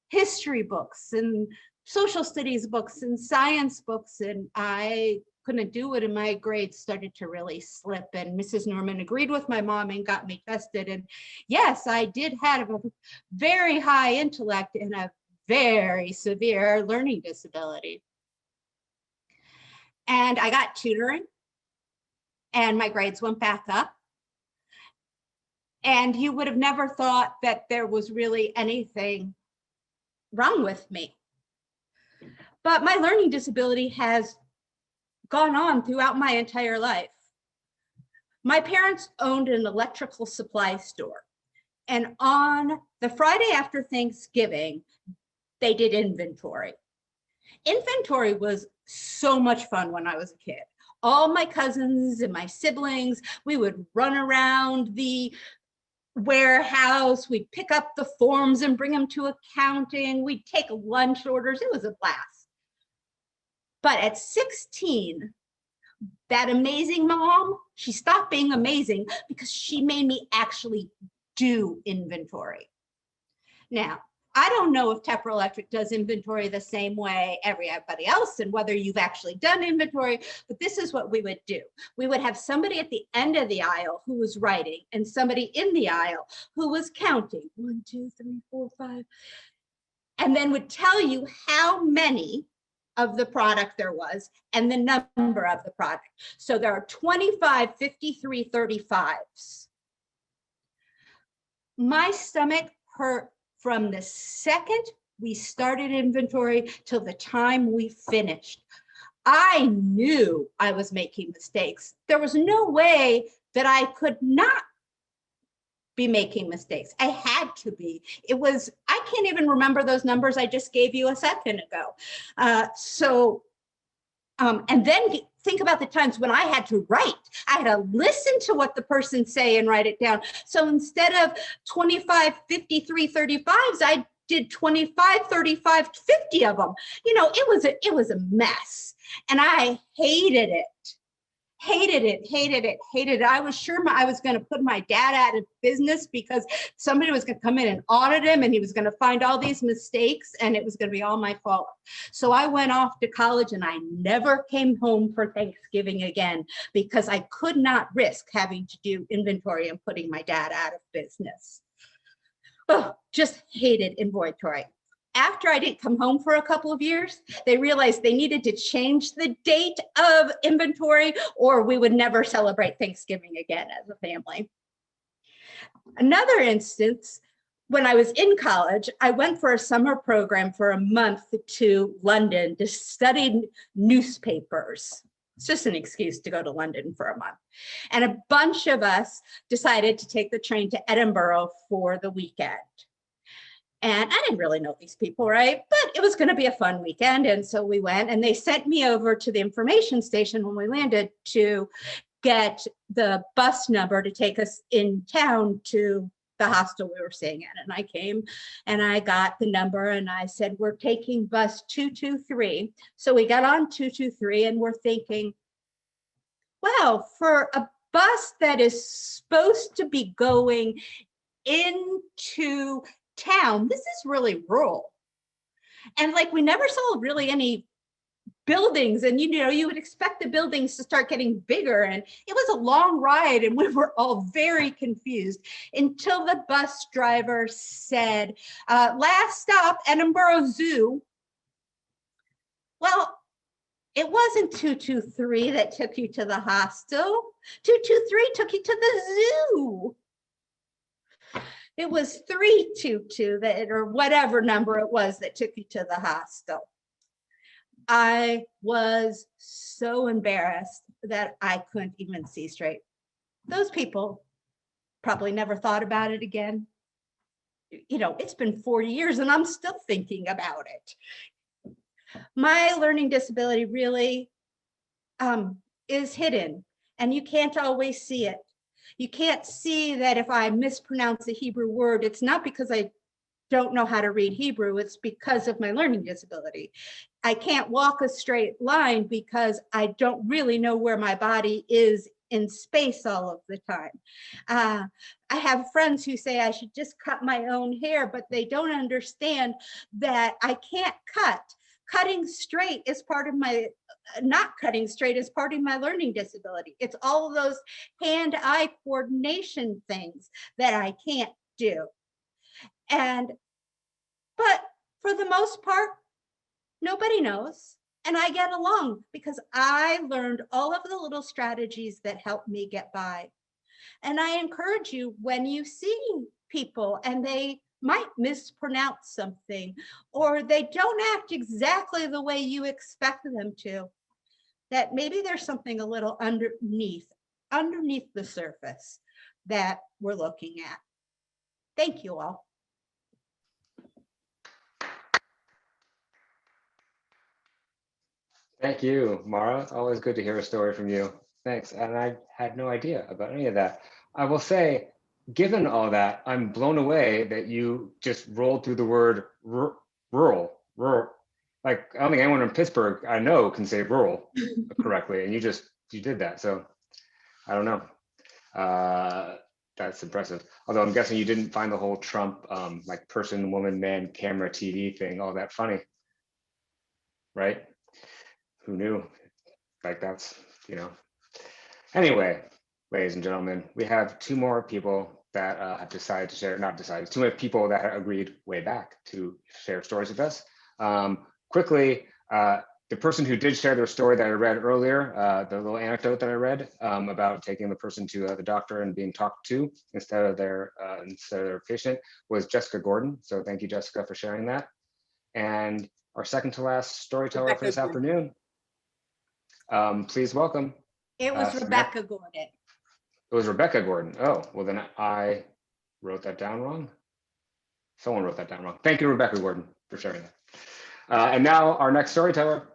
history books and social studies books and science books, and I couldn't do it, and my grades started to really slip. And Mrs. Norman agreed with my mom and got me tested. And yes, I did have a very high intellect and a very severe learning disability. And I got tutoring, and my grades went back up. And you would have never thought that there was really anything wrong with me. But my learning disability has gone on throughout my entire life. My parents owned an electrical supply store, and on the Friday after Thanksgiving, they did inventory. Inventory was so much fun when I was a kid. All my cousins and my siblings, we would run around the warehouse. We'd pick up the forms and bring them to accounting. We'd take lunch orders. It was a blast. But at 16, that amazing mom, she stopped being amazing because she made me actually do inventory. Now, I don't know if Tepper Electric does inventory the same way everybody else and whether you've actually done inventory, but this is what we would do. We would have somebody at the end of the aisle who was writing and somebody in the aisle who was counting 1, 2, 3, 4, 5, and then would tell you how many of the product there was and the number of the product. So there are 25, 53, 35s. My stomach hurt from the second we started inventory till the time we finished. I knew I was making mistakes. There was no way that I could not be making mistakes. I had to be. It was, I can't even remember those numbers I just gave you a second ago. And then think about the times when I had to write. I had to listen to what the person say and write it down. So instead of 25, 53, 35s, I did 25, 35, 50 of them. You know, it was a mess. And I hated it. Hated it. I was sure I was going to put my dad out of business because somebody was going to come in and audit him and he was going to find all these mistakes and it was going to be all my fault. So I went off to college and I never came home for Thanksgiving again because I could not risk having to do inventory and putting my dad out of business. Oh, just hated inventory. After I didn't come home for a couple of years, they realized they needed to change the date of inventory or we would never celebrate Thanksgiving again as a family. Another instance, when I was in college, I went for a summer program for a month to London to study newspapers. It's just an excuse to go to London for a month. And a bunch of us decided to take the train to Edinburgh for the weekend. And I didn't really know these people, right? But it was going to be a fun weekend. And so we went and they sent me over to the information station when we landed to get the bus number to take us in town to the hostel we were staying at. And I came and I got the number and I said, we're taking bus 223. So we got on 223 and we're thinking, wow, for a bus that is supposed to be going into town, this is really rural. And like we never saw really any buildings and you know you would expect the buildings to start getting bigger and it was a long ride and we were all very confused until the bus driver said last stop Edinburgh Zoo. Well, it wasn't 223 that took you to the hostel. 223 took you to the zoo. It was 322 that, or whatever number it was that took you to the hostel. I was so embarrassed that I couldn't even see straight. Those people probably never thought about it again. You know, it's been 40 years and I'm still thinking about it. My learning disability really is hidden and you can't always see it. You can't see that if I mispronounce a Hebrew word, it's not because I don't know how to read Hebrew, it's because of my learning disability. I can't walk a straight line because I don't really know where my body is in space all of the time. I have friends who say I should just cut my own hair, but they don't understand that I can't cut. Cutting straight is part of my, not cutting straight is part of my learning disability. It's all of those hand-eye coordination things that I can't do. But for the most part, nobody knows. And I get along because I learned all of the little strategies that help me get by. And I encourage you when you see people and they might mispronounce something or they don't act exactly the way you expect them to, that maybe there's something a little underneath the surface that we're looking at. Thank you all. Thank you, Mara. Always good to hear a story from you. Thanks. And I had no idea about any of that. I will say given all that, I'm blown away that you just rolled through the word rural. Like, I don't think anyone in Pittsburgh I know can say rural correctly, and you did that. So I don't know. That's impressive. Although I'm guessing you didn't find the whole Trump like person, woman, man, camera, TV thing all that funny, right? Who knew? Like that's, you know. Anyway, ladies and gentlemen, we have two more people that have decided to share, not decided, two more people that have agreed way back to share stories with us. Quickly, the person who did share their story that I read earlier, the little anecdote that I read about taking the person to the doctor and being talked to instead of their patient, was Jessica Gordon. So thank you, Jessica, for sharing that. And our second to last storyteller for this afternoon, please welcome. It was Rebecca Gordon. It was Rebecca Gordon. Oh, well then I wrote that down wrong. Someone wrote that down wrong. Thank you, Rebecca Gordon, for sharing that. And now our next storyteller,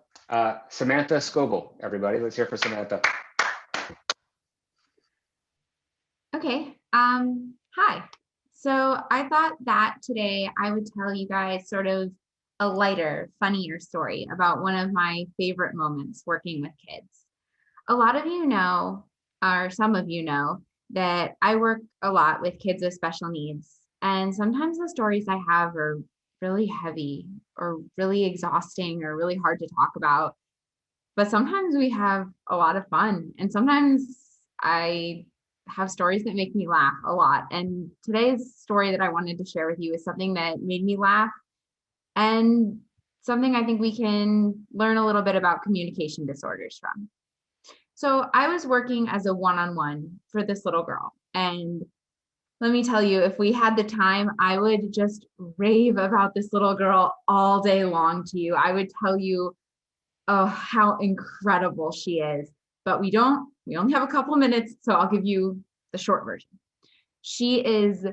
Samantha Scoble. Everybody, let's hear for Samantha. Okay, hi. So I thought that today I would tell you guys sort of a lighter, funnier story about one of my favorite moments working with kids. A lot of you know, or some of you know, that I work a lot with kids with special needs. And sometimes the stories I have are really heavy or really exhausting or really hard to talk about. But sometimes we have a lot of fun. And sometimes I have stories that make me laugh a lot. And today's story that I wanted to share with you is something that made me laugh and something I think we can learn a little bit about communication disorders from. So I was working as a one-on-one for this little girl. And let me tell you, if we had the time, I would just rave about this little girl all day long to you. I would tell you, oh, how incredible she is. But we only have a couple minutes, so I'll give you the short version. She is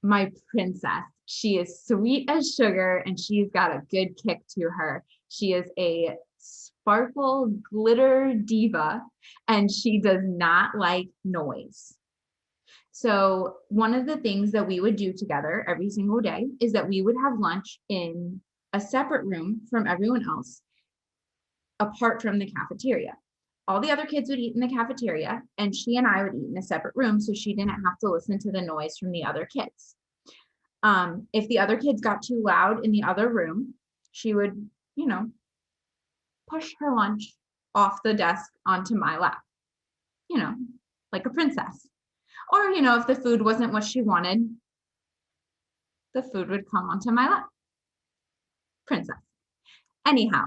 my princess. She is sweet as sugar, and she's got a good kick to her. She is a sparkle glitter diva, and she does not like noise. So one of the things that we would do together every single day is that we would have lunch in a separate room from everyone else, apart from the cafeteria. All the other kids would eat in the cafeteria, and she and I would eat in a separate room so she didn't have to listen to the noise from the other kids. If the other kids got too loud in the other room, she would, push her lunch off the desk onto my lap, like a princess. Or, if the food wasn't what she wanted, the food would come onto my lap. Princess. Anyhow,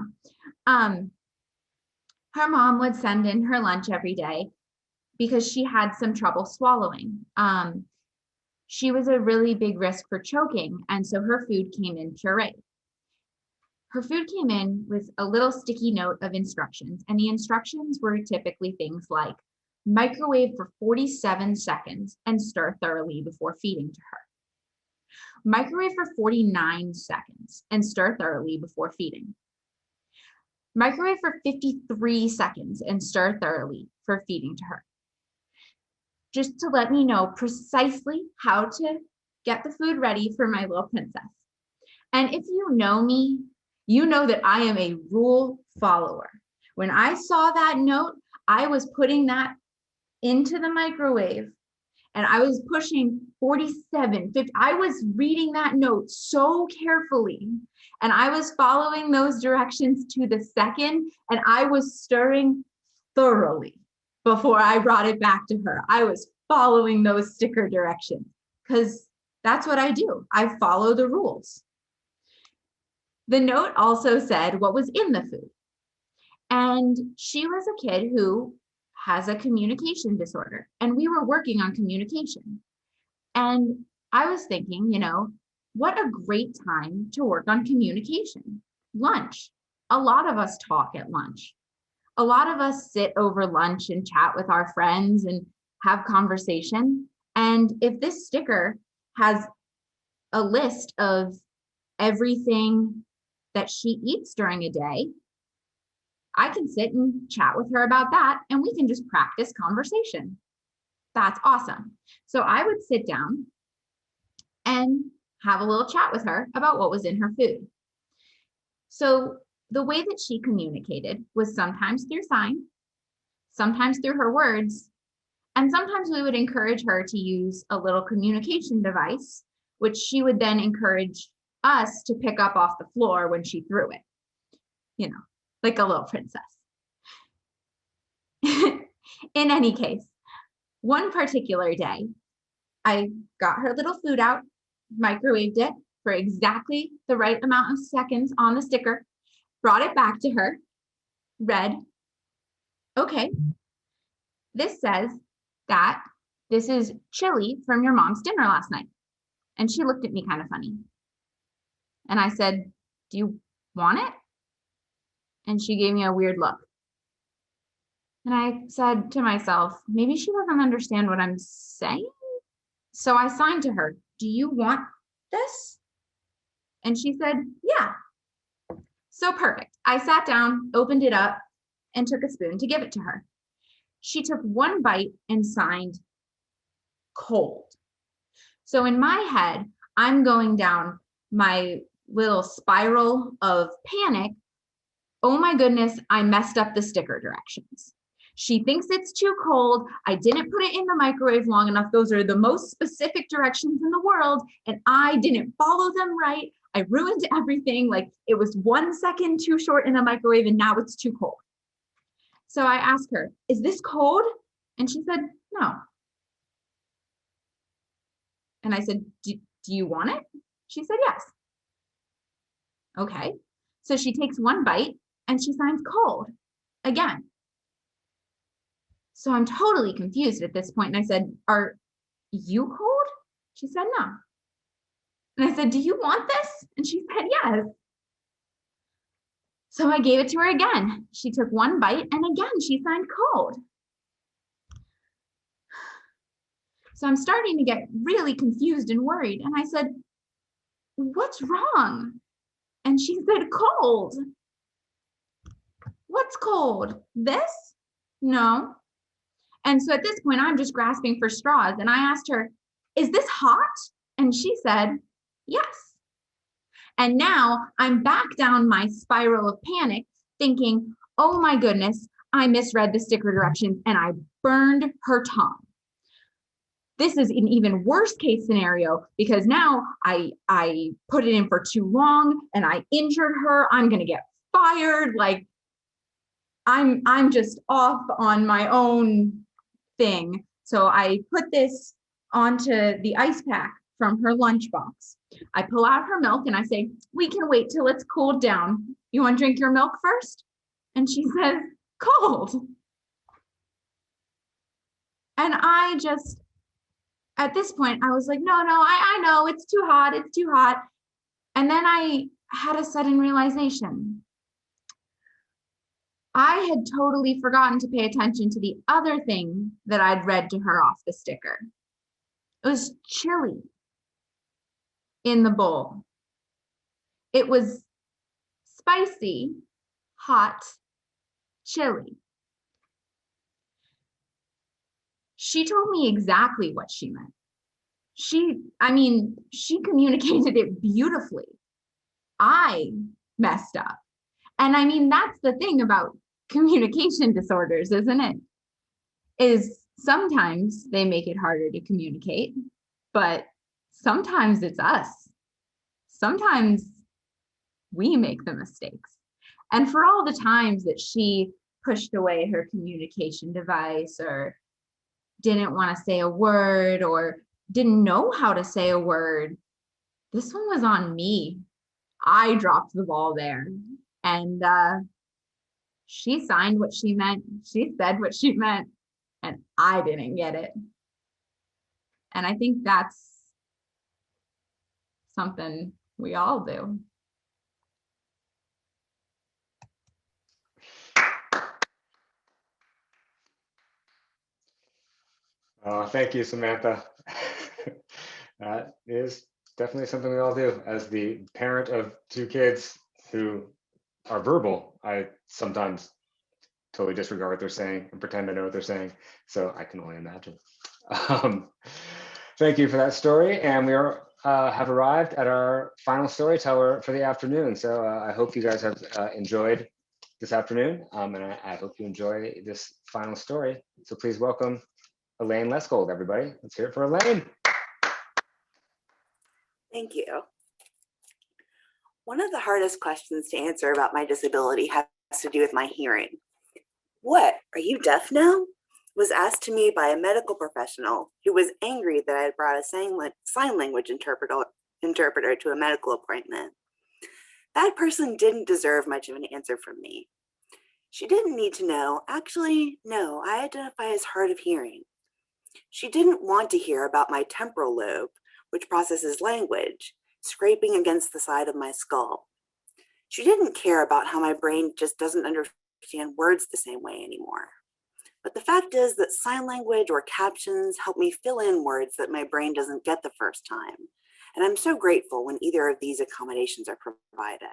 her mom would send in her lunch every day because she had some trouble swallowing. She was a really big risk for choking, and so her food came in pureed. Her food came in with a little sticky note of instructions, and the instructions were typically things like microwave for 47 seconds and stir thoroughly before feeding to her. Microwave for 49 seconds and stir thoroughly before feeding. Microwave for 53 seconds and stir thoroughly for feeding to her. Just to let me know precisely how to get the food ready for my little princess. And if you know me, you know that I am a rule follower. When I saw that note, I was putting that into the microwave and I was pushing 47, 50. I was reading that note so carefully and I was following those directions to the second, and I was stirring thoroughly before I brought it back to her. I was following those sticker directions because that's what I do. I follow the rules. The note also said what was in the food. And she was a kid who has a communication disorder, and we were working on communication. And I was thinking, what a great time to work on communication. Lunch. A lot of us talk at lunch. A lot of us sit over lunch and chat with our friends and have conversation. And if this sticker has a list of everything that she eats during a day, I can sit and chat with her about that, and we can just practice conversation. That's awesome. So I would sit down and have a little chat with her about what was in her food. So the way that she communicated was sometimes through sign, sometimes through her words, and sometimes we would encourage her to use a little communication device, which she would then encourage us to pick up off the floor when she threw it, you know, like a little princess. In any case, one particular day, I got her little food out, microwaved it for exactly the right amount of seconds on the sticker, brought it back to her, read, okay, this says that this is chili from your mom's dinner last night. And she looked at me kind of funny. And I said, do you want it? And she gave me a weird look. And I said to myself, maybe she doesn't understand what I'm saying. So I signed to her, do you want this? And she said, yeah. So perfect. I sat down, opened it up, and took a spoon to give it to her. She took one bite and signed cold. So in my head, I'm going down my little spiral of panic. Oh my goodness, I messed up the sticker directions. She thinks it's too cold. I didn't put it in the microwave long enough. Those are the most specific directions in the world, and I didn't follow them right. I ruined everything. Like it was 1 second too short in the microwave, and now it's too cold. So I asked her, is this cold? And she said, no. And I said, do you want it? She said, yes. Okay. So she takes one bite and she signs cold again. So I'm totally confused at this point. And I said, are you cold? She said, no. And I said, do you want this? And she said, yes. So I gave it to her again. She took one bite and again, she signed cold. So I'm starting to get really confused and worried. And I said, what's wrong? And she said, cold. What's cold? This? No. And so at this point, I'm just grasping for straws. And I asked her, is this hot? And she said, yes. And now I'm back down my spiral of panic thinking, oh my goodness, I misread the sticker directions and I burned her tongue. This is an even worse case scenario because now I put it in for too long and I injured her. I'm going to get fired. Like I'm just off on my own thing. So I put this onto the ice pack from her lunchbox. I pull out her milk and I say, we can wait till it's cooled down. You want to drink your milk first? And she says, cold. And I just, at this point, I was like, no, I know it's too hot. It's too hot. And then I had a sudden realization. I had totally forgotten to pay attention to the other thing that I'd read to her off the sticker. It was chili in the bowl. It was spicy, hot chili. She told me exactly what she meant. She communicated it beautifully. I messed up. And I mean, that's the thing about communication disorders, isn't it? Is sometimes they make it harder to communicate, but sometimes it's us. Sometimes we make the mistakes. And for all the times that she pushed away her communication device or didn't want to say a word or didn't know how to say a word, this one was on me. I dropped the ball there. And she signed what she meant. She said what she meant. And I didn't get it. And I think that's something we all do. Thank you, Samantha. That is definitely something we all do. As the parent of two kids who are verbal, I sometimes totally disregard what they're saying and pretend I know what they're saying. So I can only imagine. Thank you for that story. And we have arrived at our final storyteller for the afternoon. So I hope you guys have enjoyed this afternoon. And I hope you enjoy this final story. So please welcome Elaine Leskold, everybody. Let's hear it for Elaine. Thank you. One of the hardest questions to answer about my disability has to do with my hearing. What, are you deaf now? Was asked to me by a medical professional who was angry that I had brought a sign language interpreter to a medical appointment. That person didn't deserve much of an answer from me. She didn't need to know, actually, no, I identify as hard of hearing. She didn't want to hear about my temporal lobe, which processes language, scraping against the side of my skull. She didn't care about how my brain just doesn't understand words the same way anymore. But the fact is that sign language or captions help me fill in words that my brain doesn't get the first time. And I'm so grateful when either of these accommodations are provided.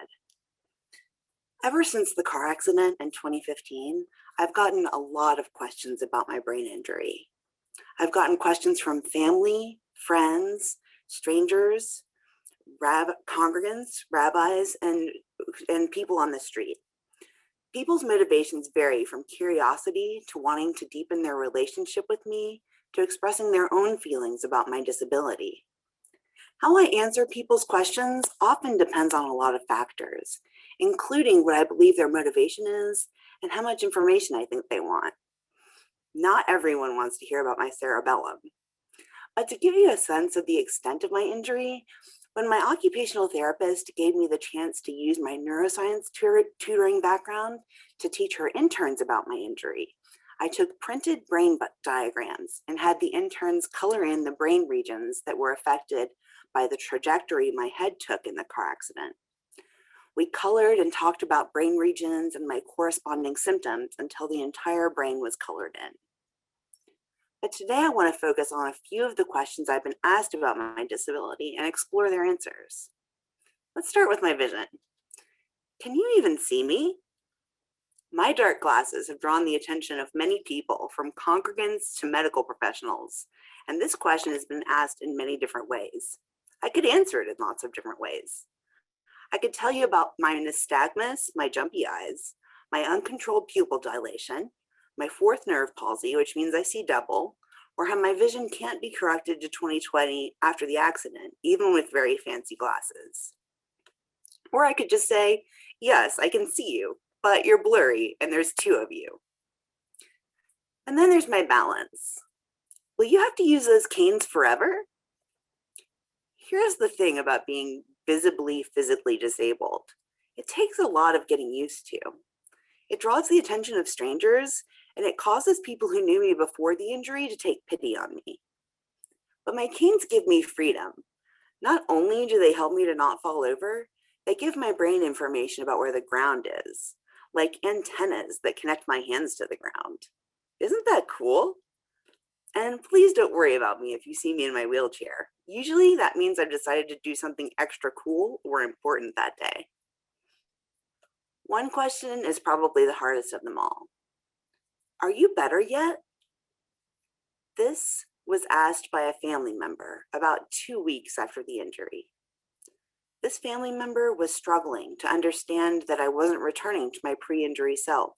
Ever since the car accident in 2015, I've gotten a lot of questions about my brain injury. I've gotten questions from family, friends, strangers, congregants, rabbis, and people on the street. People's motivations vary from curiosity to wanting to deepen their relationship with me to expressing their own feelings about my disability. How I answer people's questions often depends on a lot of factors, including what I believe their motivation is and how much information I think they want. Not everyone wants to hear about my cerebellum. But to give you a sense of the extent of my injury, when my occupational therapist gave me the chance to use my neuroscience tutoring background to teach her interns about my injury, I took printed brain diagrams and had the interns color in the brain regions that were affected by the trajectory my head took in the car accident. We colored and talked about brain regions and my corresponding symptoms until the entire brain was colored in. But today I want to focus on a few of the questions I've been asked about my disability and explore their answers. Let's start with my vision. Can you even see me? My dark glasses have drawn the attention of many people, from congregants to medical professionals, and this question has been asked in many different ways. I could answer it in lots of different ways. I could tell you about my nystagmus, my jumpy eyes, my uncontrolled pupil dilation, my fourth nerve palsy, which means I see double, or how my vision can't be corrected to 20/20 after the accident, even with very fancy glasses. Or I could just say, yes, I can see you, but you're blurry and there's two of you. And then there's my balance. Will you have to use those canes forever? Here's the thing about being visibly physically disabled. It takes a lot of getting used to. It draws the attention of strangers, and it causes people who knew me before the injury to take pity on me. But my canes give me freedom. Not only do they help me to not fall over, they give my brain information about where the ground is, like antennas that connect my hands to the ground. Isn't that cool? And please don't worry about me if you see me in my wheelchair. Usually that means I've decided to do something extra cool or important that day. One question is probably the hardest of them all. Are you better yet? This was asked by a family member about 2 weeks after the injury. This family member was struggling to understand that I wasn't returning to my pre-injury self.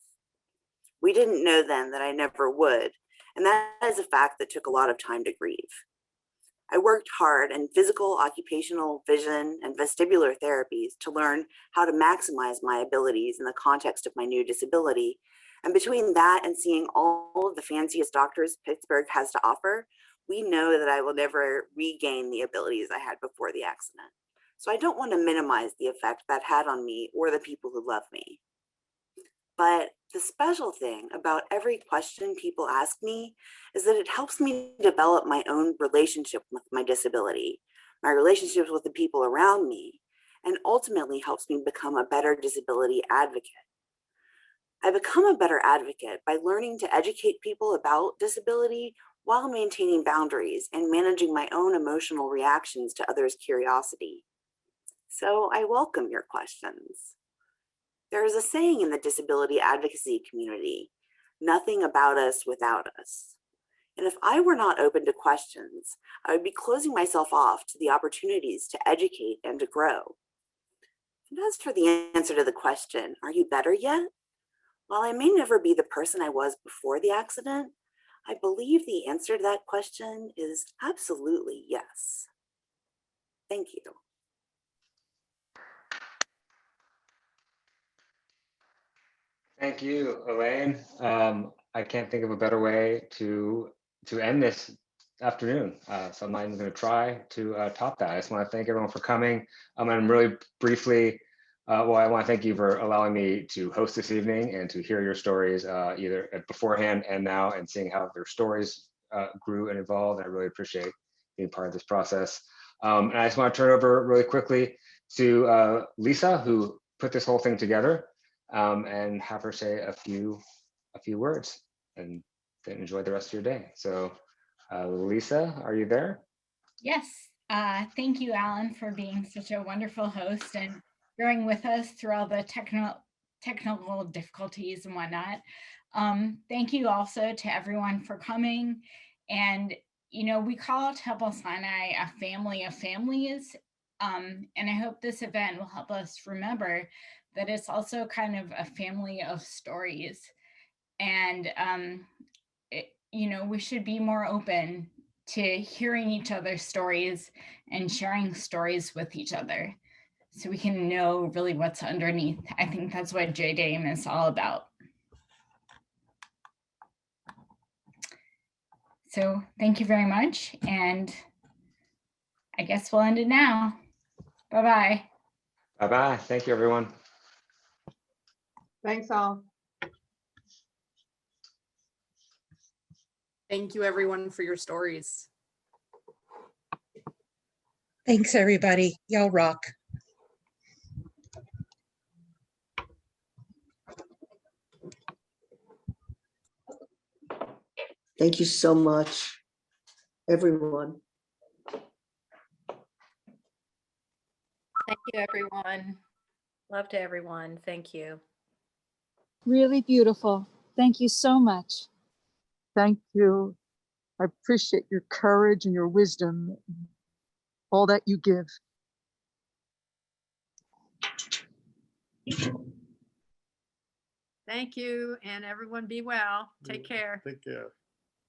We didn't know then that I never would, and that is a fact that took a lot of time to grieve. I worked hard in physical, occupational, vision, and vestibular therapies to learn how to maximize my abilities in the context of my new disability. And between that and seeing all of the fanciest doctors Pittsburgh has to offer, we know that I will never regain the abilities I had before the accident. So I don't want to minimize the effect that had on me or the people who love me. But the special thing about every question people ask me is that it helps me develop my own relationship with my disability, my relationships with the people around me, and ultimately helps me become a better disability advocate. I become a better advocate by learning to educate people about disability while maintaining boundaries and managing my own emotional reactions to others' curiosity. So I welcome your questions. There is a saying in the disability advocacy community, nothing about us without us. And if I were not open to questions, I would be closing myself off to the opportunities to educate and to grow. And as for the answer to the question, are you better yet? While I may never be the person I was before the accident, I believe the answer to that question is absolutely yes. Thank you. Thank you, Elaine. I can't think of a better way to end this afternoon. So I'm not even going to try to top that. I just want to thank everyone for coming. And really briefly, well, I want to thank you for allowing me to host this evening and to hear your stories either beforehand and now, and seeing how their stories grew and evolved. I really appreciate being part of this process. And I just want to turn it over really quickly to Lisa, who put this whole thing together. And have her say a few words, and then enjoy the rest of your day. So Lisa, are you there? Yes, thank you, Alan, for being such a wonderful host and bearing with us through all the technical difficulties and whatnot. Thank you also to everyone for coming. And, you know, we call Temple Sinai a family of families. And I hope this event will help us remember that it's also kind of a family of stories. And, you know, we should be more open to hearing each other's stories and sharing stories with each other so we can know really what's underneath. I think that's what JDAIM is all about. So thank you very much. And I guess we'll end it now. Bye-bye. Bye-bye. Thank you, everyone. Thanks all. Thank you, everyone, for your stories. Thanks, everybody. Y'all rock. Thank you so much, everyone. Thank you, everyone. Love to everyone. Thank you. Really beautiful. Thank you so much. Thank you. I appreciate your courage and your wisdom, all that you give. Thank you, and everyone be well. Take care. Take care.